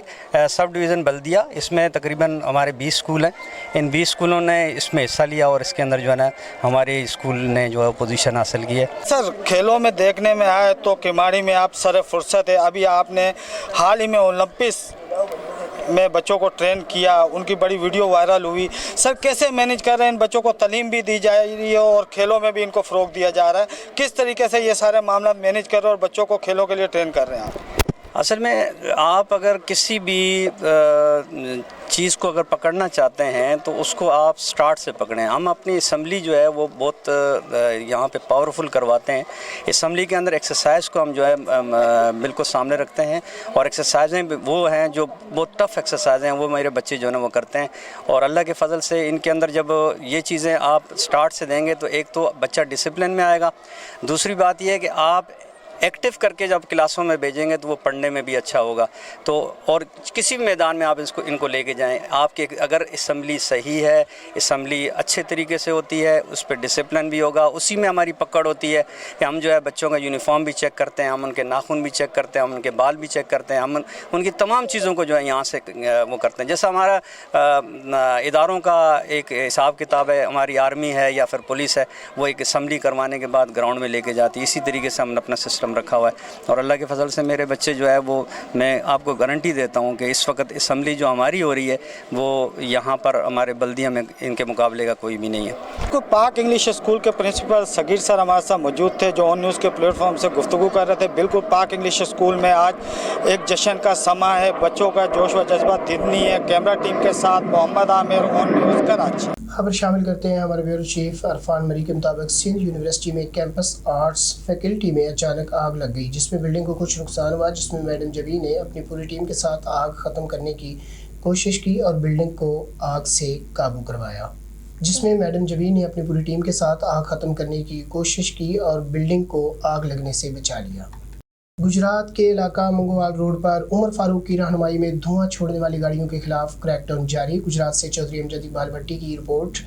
سب ڈویژن بلدیہ, اس میں تقریباً ہمارے 20 اسکول ہیں. ان 20 اسکولوں نے اس میں حصہ لیا اور اس کے اندر جو ہے نا ہمارے اسکول نے جو ہے پوزیشن حاصل کی ہے. سر کھیلوں میں دیکھنے میں آئے تو کیماڑی میں آپ سر فرصت ہے. ابھی آپ نے حال ہی میں اولمپکس میں بچوں کو ٹرین کیا, ان کی بڑی ویڈیو وائرل ہوئی. سر کیسے مینیج کر رہے ہیں, ان بچوں کو تعلیم بھی دی جا رہی ہے اور کھیلوں میں بھی ان کو فروغ دیا جا رہا ہے, کس طریقے سے یہ سارے معاملات مینیج کر رہے ہیں اور بچوں کو کھیلوں کے لیے ٹرین کر رہے ہیں آپ؟ اصل میں آپ اگر کسی بھی چیز کو اگر پکڑنا چاہتے ہیں تو اس کو آپ سٹارٹ سے پکڑیں. ہم اپنی اسمبلی جو ہے وہ بہت یہاں پہ پاورفل کرواتے ہیں. اسمبلی کے اندر ایکسرسائز کو ہم جو ہے بالکل سامنے رکھتے ہیں, اور ایکسرسائزیں وہ ہیں جو بہت ٹف ایکسرسائز ہیں, وہ میرے بچے جو ہے نا وہ کرتے ہیں. اور اللہ کے فضل سے ان کے اندر جب یہ چیزیں آپ سٹارٹ سے دیں گے تو ایک تو بچہ ڈسپلن میں آئے گا. دوسری بات یہ ہے کہ آپ ایکٹیو کر کے جب کلاسوں میں بھیجیں گے تو وہ پڑھنے میں بھی اچھا ہوگا. تو اور کسی بھی میدان میں آپ ان کو لے کے جائیں, آپ کے اگر اسمبلی صحیح ہے, اسمبلی اچھے طریقے سے ہوتی ہے, اس پہ ڈسپلن بھی ہوگا. اسی میں ہماری پکڑ ہوتی ہے کہ ہم جو ہے بچوں کا یونیفارم بھی چیک کرتے ہیں, ہم ان کے ناخن بھی چیک کرتے ہیں, ہم ان کے بال بھی چیک کرتے ہیں, ہم ان کی تمام چیزوں کو جو ہے یہاں سے وہ کرتے ہیں. جیسا ہمارا اداروں کا ایک حساب کتاب ہے, ہماری آرمی ہے یا پھر پولیس ہے, وہ ایک اسمبلی کروانے کے بعد گراؤنڈ میں لے کے جاتی ہے. اسی طریقے سے ہم نے اپنا سسٹم رکھا ہوا ہے. اور اللہ کے فضل سے میرے بچے جو ہے وہ میں آپ کو گارنٹی دیتا ہوں کہ اس وقت اسمبلی جو ہماری ہو رہی ہے وہ یہاں پر ہمارے بلدیہ میں ان کے مقابلے کا کوئی بھی نہیں ہے. پاک انگلش اسکول کے پرنسپل صغیر سر ہمارے ساتھ موجود تھے جو آن نیوز کے پلیٹ فارم سے گفتگو کر رہے تھے. بالکل پاک انگلش اسکول میں آج ایک جشن کا سما ہے, بچوں کا جوش و جذبہ دھنی ہے. کیمرہ ٹیم کے ساتھ محمد عامر, آن نیوز کراچی. خبر شامل کرتے ہیں ہمارے بیورو چیف عرفان مری کے مطابق سندھ یونیورسٹی میں کیمپس آرٹس فیکلٹی میں اچانک آگ لگ گئی, جس میں بلڈنگ کو کچھ نقصان ہوا, جس میں میڈم جبی نے اپنی پوری ٹیم کے ساتھ آگ ختم کرنے کی کوشش کی اور بلڈنگ کو آگ سے قابو کروایا. گجرات کے علاقہ منگوال روڈ پر عمر فاروق کی رہنمائی میں دھواں چھوڑنے والی گاڑیوں کے خلاف کریک ڈاؤن جاری. گجرات سے چودھری امجد اقبال بھٹی کی report.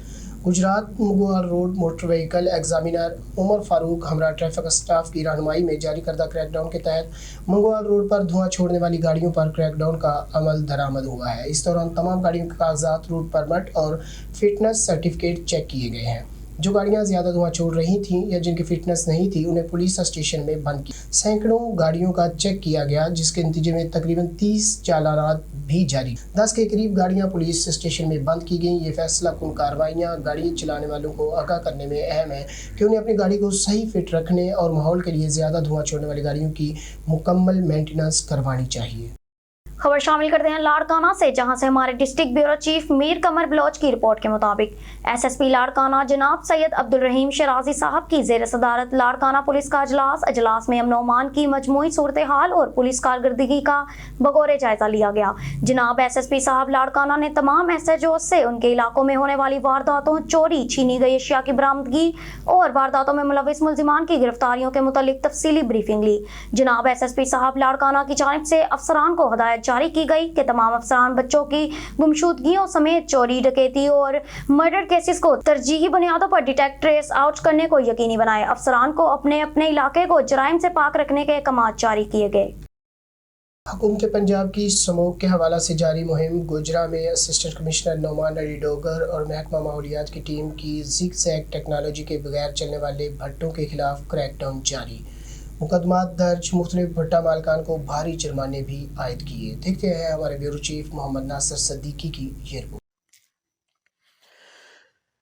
Gujrat Mangowal road motor vehicle examiner Umar Farooq ہمراہ ٹریفک اسٹاف کی رہنمائی میں جاری کردہ کریک ڈاؤن کے تحت منگوال روڈ پر دھواں چھوڑنے والی گاڑیوں پر کریک ڈاؤن کا عمل درآمد ہوا ہے. اس دوران تمام گاڑیوں کے کاغذات, روٹ پرمٹ اور فٹنس سرٹیفکیٹ چیک کیے گئے ہیں. جو گاڑیاں زیادہ دھواں چھوڑ رہی تھیں یا جن کی فٹنس نہیں تھی انہیں پولیس اسٹیشن میں بند کیا. سینکڑوں گاڑیوں کا چیک کیا گیا, جس کے نتیجے میں تقریباً 30 چالانات بھی جاری. 10 کے قریب گاڑیاں پولیس اسٹیشن میں بند کی گئیں. یہ فیصلہ کن کارروائیاں گاڑی چلانے والوں کو آگاہ کرنے میں اہم ہے کہ انہیں اپنی گاڑی کو صحیح فٹ رکھنے اور ماحول کے لیے زیادہ دھواں چھوڑنے والی گاڑیوں کی مکمل مینٹیننس کروانی چاہیے. خبر شامل کرتے ہیں لاڑکانہ سے, جہاں سے ہمارے ڈسٹرکٹ بیورو چیف میر قمر بلوچ کی رپورٹ کے مطابق ایس ایس پی لاڑکانہ جناب سید عبدالرحیم شرازی صاحب کی زیر صدارت لاڑکانہ پولیس کا اجلاس میں امن و امان کی مجموعی صورتحال اور پولیس کارکردگی کا بغور جائزہ لیا گیا. جناب ایس ایس پی صاحب لاڑکانہ نے تمام ایس ایچ او سے ان کے علاقوں میں ہونے والی وارداتوں, چوری, چھینی گئی اشیاء کی برآمدگی اور وارداتوں میں ملوث ملزمان کی گرفتاریوں کے متعلق تفصیلی بریفنگ لی. جناب ایس ایس پی صاحب لاڑکانہ کی جانب سے افسران کو ہدایت جاری کی گئی کہ تمام افسران بچوں کی گمشدگیوں سمیت چوری, ڈکیتی اور مرڈر کیسز کو ترجیحی بنیادوں پر ڈیٹیکٹ, ٹریس آؤٹ کرنے کو یقینی بنائے. افسران کو اپنے اپنے علاقے کو جرائم سے پاک رکھنے کے احکامات جاری کیے گئے. حکومت پنجاب کی سموگ کے حوالہ سے جاری مہم گوجرا میں اسسٹنٹ کمشنر نعمان علی ڈوگر اور محکمہ ماحولیات کی ٹیم کی زگ زیگ ٹیکنالوجی کے بغیر چلنے والے بھٹوں کے خلاف کریک ڈاؤن جاری. मुकदमात दर्ज, मुख्तलिफ भट्टा मालकान को भारी जुर्माने भी आयद किए। देखते हैं हमारे ब्यूरो चीफ मोहम्मद नासिर सद्दीकी की ये रिपोर्ट।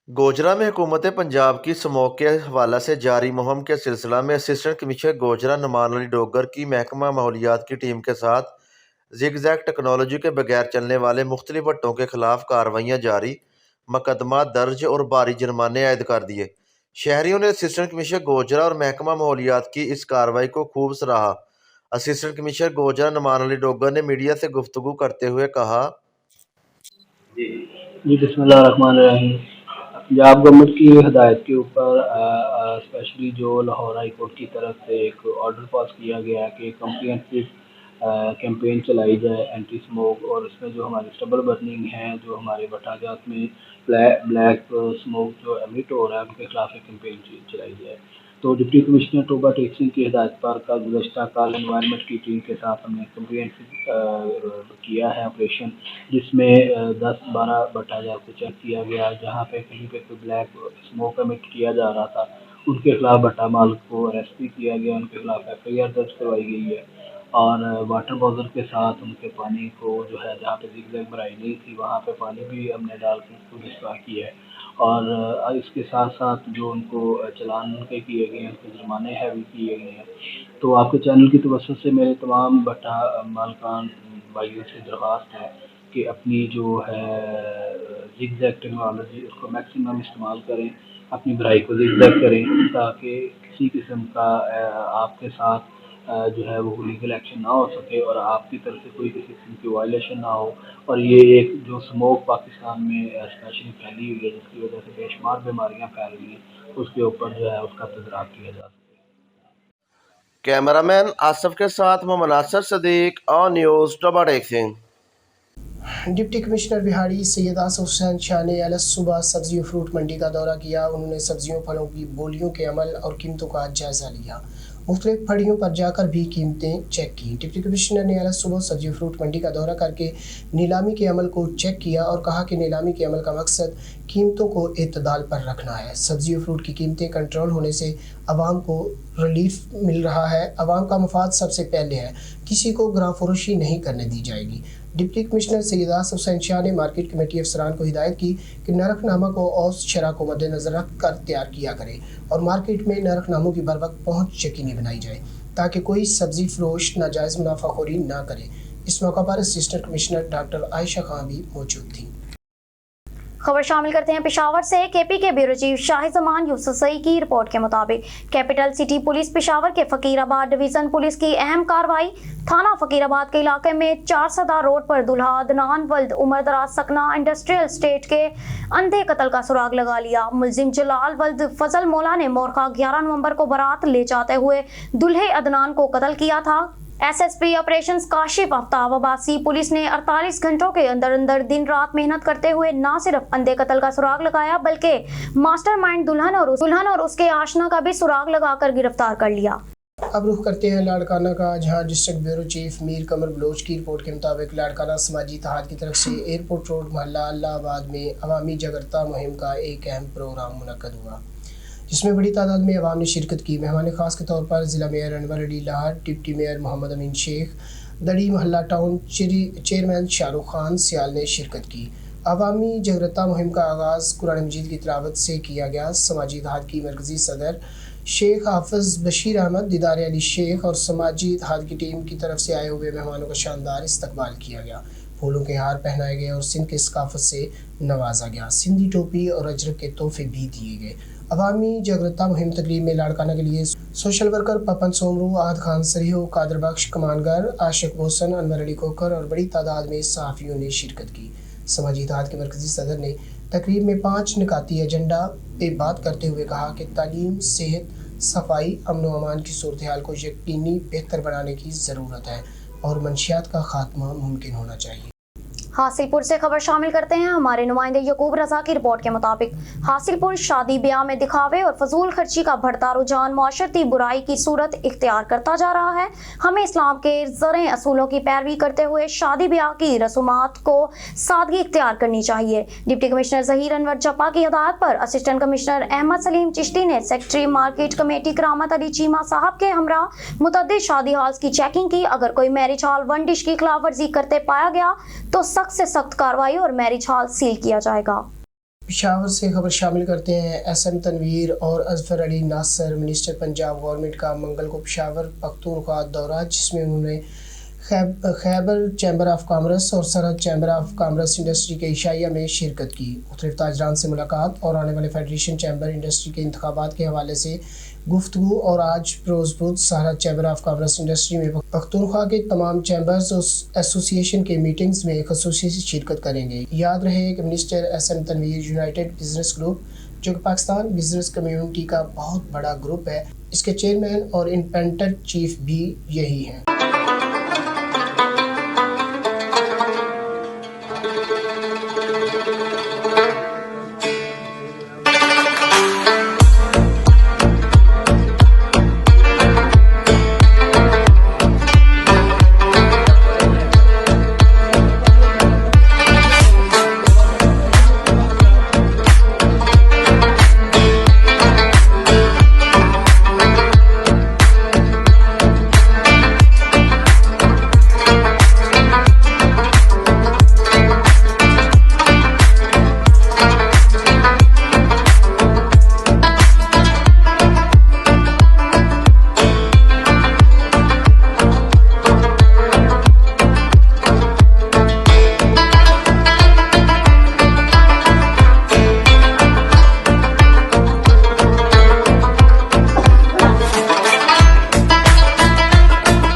गोजरा में हुकूमत पंजाब की स्मोक के हवाला से जारी मुहिम के सिलसिला में असिस्टेंट कमिश्नर गोजरा नुमान अली डोगर की महकमा माहौलियात की टीम के साथ जिगजैग टेक्नोलॉजी के बगैर चलने वाले मुख्तलिफ भट्टों के खिलाफ कार्रवाइयाँ जारी, मुकदमा दर्ज और भारी जुर्माने आयद कर दिए। शहरियों ने असिस्टेंट कमिश्नर गोजरा और महकमा माहौलियात की इस कार्रवाई को खूब सराहा। असिस्टेंट कमिश्नर गोजरा नुमान अली डोगर ने मीडिया से गुफ्तगू करते हुए कहा, जी बिस्मिल्लाहिर्रहमानिर्रहीम। पंजाब गवर्नमेंट की हदायत के ऊपर स्पेशली जो लाहौर हाई कोर्ट की तरफ से एक ऑर्डर पास किया गया है कि कम्प्रिहेंसिव कैंपेन चलाई जाए एंटी स्मोक, और इसमें जो हमारी स्टबल बर्निंग है, जो हमारे भट्टाजात में ब्लैक स्मोक जो एमिट हो रहा है, उनके खिलाफ एक कैंपेन चलाई जाए। तो डिप्टी कमिश्नर टोबा टेक सिंह की हिदायत पर कल गुज़श्ता कल एनवायरनमेंट की टीम के साथ हमने कम्प्रिहेंसिव किया है ऑपरेशन, जिसमें 10-12 भट्टाजात को चेक किया गया। जहाँ पे कहीं पे कोई ब्लैक स्मोक एमिट किया जा रहा था, उनके खिलाफ भट्टा माल को अरेस्ट भी किया गया, उनके खिलाफ FIR दर्ज करवाई गई है। और वाटर बॉजर के साथ उनके पानी को जो है, जहाँ पे जिगजैग भराई नहीं थी वहाँ पे पानी भी हमने डाल के उसको डिस्ट्रॉय किया है। और इसके साथ साथ जो उनको चलान उनके किए गए हैं, उनके जुर्माने हैवी किए गए हैं। तो आपके चैनल की तवज्जो से मेरे तमाम भट्टा मालकान भाइयों से दरख्वास्त है कि अपनी जो है जिगजैग टेक्नोलॉजी उसको मैक्सिमम इस्तेमाल करें, अपनी भराई को जिगजैग करें, ताकि किसी किस्म का आपके साथ जो है वो लीगल एक्शन ना हो सके और आपकी तरफ से कोई किसी किस्म की वायलेशन ना हो। और ये एक जो स्मोक पाकिस्तान में स्पेशली फैली हुई है, जिसकी वजह से बेशुमार बीमारियां फैल रही हैं, उसके ऊपर जो है उसका तदराक किया जा सके। कैमरामैन आसिफ के साथ Mohammad Nasir Siddique on news Toba Tek Singh. Deputy commissioner बिहाड़ी सैयद आसिफ हुसैन शाह ने अलग सुबह सब्जी और फ्रूट मंडी का दौरा किया। उन्होंने सब्जियों फलों की बोलियों के अमल और कीमतों का जायजा लिया। मुख्तलिफ फड़ियों पर जाकर भी कीमतें चेक की। डिप्टी कमिश्नर ने अलग सुबह सब्जी और फ्रूट मंडी का दौरा करके नीलामी के अमल को चेक किया और कहा कि नीलामी के अमल का मकसद कीमतों को एतदाल पर रखना है। सब्जी और फ्रूट की कीमतें कंट्रोल होने से आवाम को रिलीफ मिल रहा है। आवाम का मफाद सबसे पहले है, किसी को गिराह फरोशी नहीं करने दी जाएगी। डिप्टी कमिश्नर सैयद आसिफ हुसैन शाह ने मार्केट कमेटी अफसरान को हिदायत की कि नरखनामा को औसत शरह को मद्देनजर रख कर तैयार किया करें और मार्केट में नरखनामों की बर वक्त पहुँच यकीनी बनाई जाए, ताकि कोई सब्जी फरोश नाजायज़ मुनाफाखोरी ना करे। इस मौका पर assistant commissioner doctor Ayesha Khan भी मौजूद थी। खबर शामिल करते हैं पेशावर से। केपी के ब्यूरो चीफ शाहिजमान यूसुफजई की रिपोर्ट के मुताबिक कैपिटल सिटी पुलिस पेशावर के फकीराबाद डिवीजन पुलिस की अहम कार्रवाई। थाना फकीराबाद के इलाके में 4 सदा रोड पर दुल्हा अदनान वल्द उमर दराज सकना इंडस्ट्रियल स्टेट के अंधे कत्ल का सुराग लगा लिया। मुलजिम जलाल वल्द फजल मौला ने मोरखा 11 नवंबर को बारात ले जाते हुए दुल्हे अदनान को कत्ल किया था। SSP operations Kashif Aftab Abbasi police ने 48 घंटों के अंदर अंदर दिन रात मेहनत करते हुए न सिर्फ अंधे कत्ल का सुराग लगाया, बल्कि मास्टरमाइंड दुल्हन और उसके आशना का भी सुराग लगाकर गिरफ्तार कर लिया। अब रुख करते हैं लाड़काना का, जहां डिस्ट्रिक्ट ब्यूरो चीफ मीर कमर बलोच की रिपोर्ट के मुताबिक लाड़काना समाजी इत्तेहाद की तरफ से एयरपोर्ट रोड मोहल्ला अल्लाहाबाद में अवामी जागरूकता मुहिम का एक अहम प्रोग्राम मुनक्कद हुआ, जिसमें बड़ी तादाद में अवाम ने शिरकत की। मेहमान खास के तौर पर ज़िला mayor Anwar Ali Lahar, deputy mayor Mohammad Amin Sheikh, दड़ी मोहल्ला टाउन चेयरमैन शाहरुख खान सियाल ने शिरकत की। अवामी जागरूकता मुहिम का आगाज़ कुरान मजीद की तिलावत से किया गया। समाजी इत्तेहाद की मरकज़ी सदर शेख हाफिज़ बशीर अहमद, दीदार अली शेख और समाजी इत्तेहाद की टीम की तरफ से आए हुए मेहमानों का शानदार इस्तकबाल किया गया। फूलों के हार पहनाए गए और सिंध की सकाफत से नवाजा गया। सिंधी टोपी और अजरक के तोहफे भी दिए गए। अवामी जागरूकता मुहिम तकरीब में लाड़काना के लिए सोशल वर्कर पपन सोमरू, आहद खान सरीहो, कादर बख्श कमानगर, आशिक मोहसन, अनवर अली कोकर और बड़ी तादाद में सहाफ़ियों ने शिरकत की। समाजी इत्तेहाद के मरकज़ी सदर ने तकरीब में 5 निकाती एजेंडा पे बात करते हुए कहा कि तालीम, सेहत, सफाई, अमन व अमान की सूरत हाल को यकीनी बेहतर बनाने की ज़रूरत है और मंशियात का खात्मा मुमकिन होना चाहिए। हासिलपुर से खबर शामिल करते हैं। हमारे नुमाइंदे यकूब रजा की रिपोर्ट के मुताबिक हासिलपुर शादी ब्याह में दिखावे और फजूल खर्ची का बढ़ता रुझान माशरती बुराई की सूरत इख्तियार करता जा रहा है। हमें इस्लाम के ज़रे असूलों की पैरवी करते हुए शादी ब्याह की रसूमात को सादगी इख्तियार करनी चाहिए। डिप्टी कमिश्नर ज़हीर अनवर जप्पा की हिदायत पर असिस्टेंट कमिश्नर अहमद सलीम चिश्ती ने सेक्रेटरी मार्केट कमेटी करामत अली चीमा साहब के हमरा मुतअद्दिद शादी हॉल्स की चेकिंग की। अगर कोई मैरिज हॉल वन डिश की खिलाफ वर्जी करते पाया गया तो सख्त से सख्त कार्रवाई और मैरिज हॉल सील किया जाएगा। पेशावर से खबर शामिल करते हैं। एसएम तनवीर और अजफर अली नासर मिनिस्टर पंजाब गवर्नमेंट का मंगल को पेशावर पख्तूनख्वा दौरा, जिसमें उन्होंने खैबर चैम्बर ऑफ कॉमर्स और सरहद चैम्बर ऑफ कॉमर्स इंडस्ट्री के इशाइया में शिरकत की। मुख्तलिफ ताजरान से मुलाकात और आने वाले फेडरेशन चैम्बर इंडस्ट्री के इंतखाबात के हवाले से गुफ्तगू। और आज रोज़बुध सरहद चैम्बर ऑफ कॉमर्स इंडस्ट्री में पख्तूनख्वा के तमाम चैम्बर्स और एसोसिएशन के मीटिंग्स में खसूसी शिरकत करेंगे। याद रहे कि minister SM Tanveer United Business Group, जो कि पाकिस्तान बिजनेस कम्युनिटी का बहुत बड़ा ग्रुप है, इसके चेयरमैन और इंडिपेंडेंट चीफ भी यही हैं।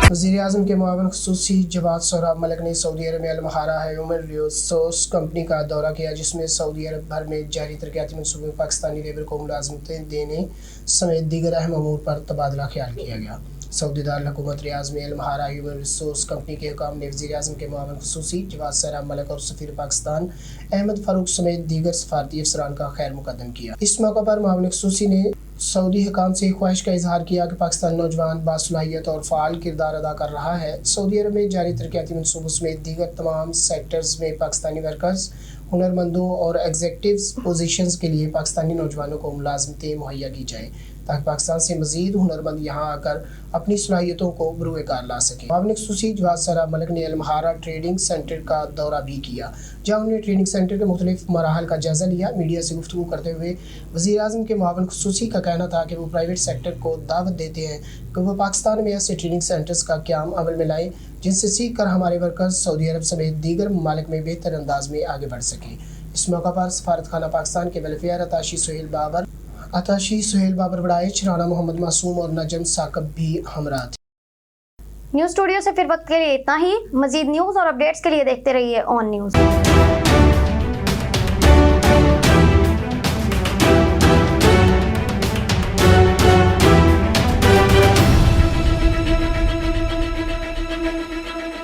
वज़ीर-ए-आज़म के मुआविन ख़ुसूसी जवाद सोहराब मलिक ने सऊदी अरब में अल-महारा ह्यूमन रिसोर्स कंपनी का दौरा किया, जिसमें सऊदी अरब भर में जारी तरक्याती मनसूबों में पाकिस्तानी लेबर को मुलाज़मतें देने समेत दीगर अहम अमूर पर तबादला ख्याल किया गया। सऊदी दारुल हुकूमत रियाज़ में अल-महारा ह्यूमन रिसोर्स कंपनी के हुकाम ने वज़ीर-ए-आज़म के मुआविन ख़ुसूसी जवाद सोहराब मलिक और सफ़ीर पाकिस्तान अहमद फारूक समेत दीगर सफारती अफसरान का खैर मुकदम किया। इस मौके पर मुआविन ख़ुसूसी ने सऊदी हुकाम से ख्वाहिश का इजहार किया कि पाकिस्तानी नौजवान बासलाहियत और फ़ाल किरदार अदा कर रहा है। सऊदी अरब में जारी तरक्याती मनसूबों समेत दीगर तमाम सेक्टर्स में पाकिस्तानी वर्कर्स, हुनरमंदों और एग्जीक्यूटिव पोजीशंस के लिए पाकिस्तानी नौजवानों को मुलाजमतें मुहैया की जाएँ, ताकि पाकिस्तान से मज़ीद हुनरमंद यहाँ आकर अपनी सलाहियतों को बरूए कार ला सकें। मुआविन ख़ुसूसी जवाद सोहराब मलिक ने अल-महारा ट्रेडिंग सेंटर का दौरा भी किया, जहाँ उन्होंने ट्रेनिंग सेंटर के मुख्तलिफ मराहल का जायज़ा लिया। मीडिया से गुफ्तगू करते हुए वज़ीर-ए-आज़म के मुआविन ख़ुसूसी का कहना था कि वो प्राइवेट सेक्टर को दावत देते हैं कि वो पाकिस्तान में ऐसे ट्रेनिंग सेंटर्स का क़याम अमल में लाएँ, जिनसे सीख कर हमारे वर्कर्स सऊदी अरब समेत दीगर ममालिक में बेहतर अंदाज में आगे बढ़ सकें। इस मौका पर सफारत खाना पाकिस्तान के वेलफेयर अताशी सुहेल बाबर बड़ाइच, राना मोहम्मद मासूम और नजम साकब भी हमरा थे। न्यूज़ स्टूडियो से फिर वक्त के लिए इतना ही। मजीद न्यूज़ और अपडेट्स के लिए देखते रहिए ऑन न्यूज़।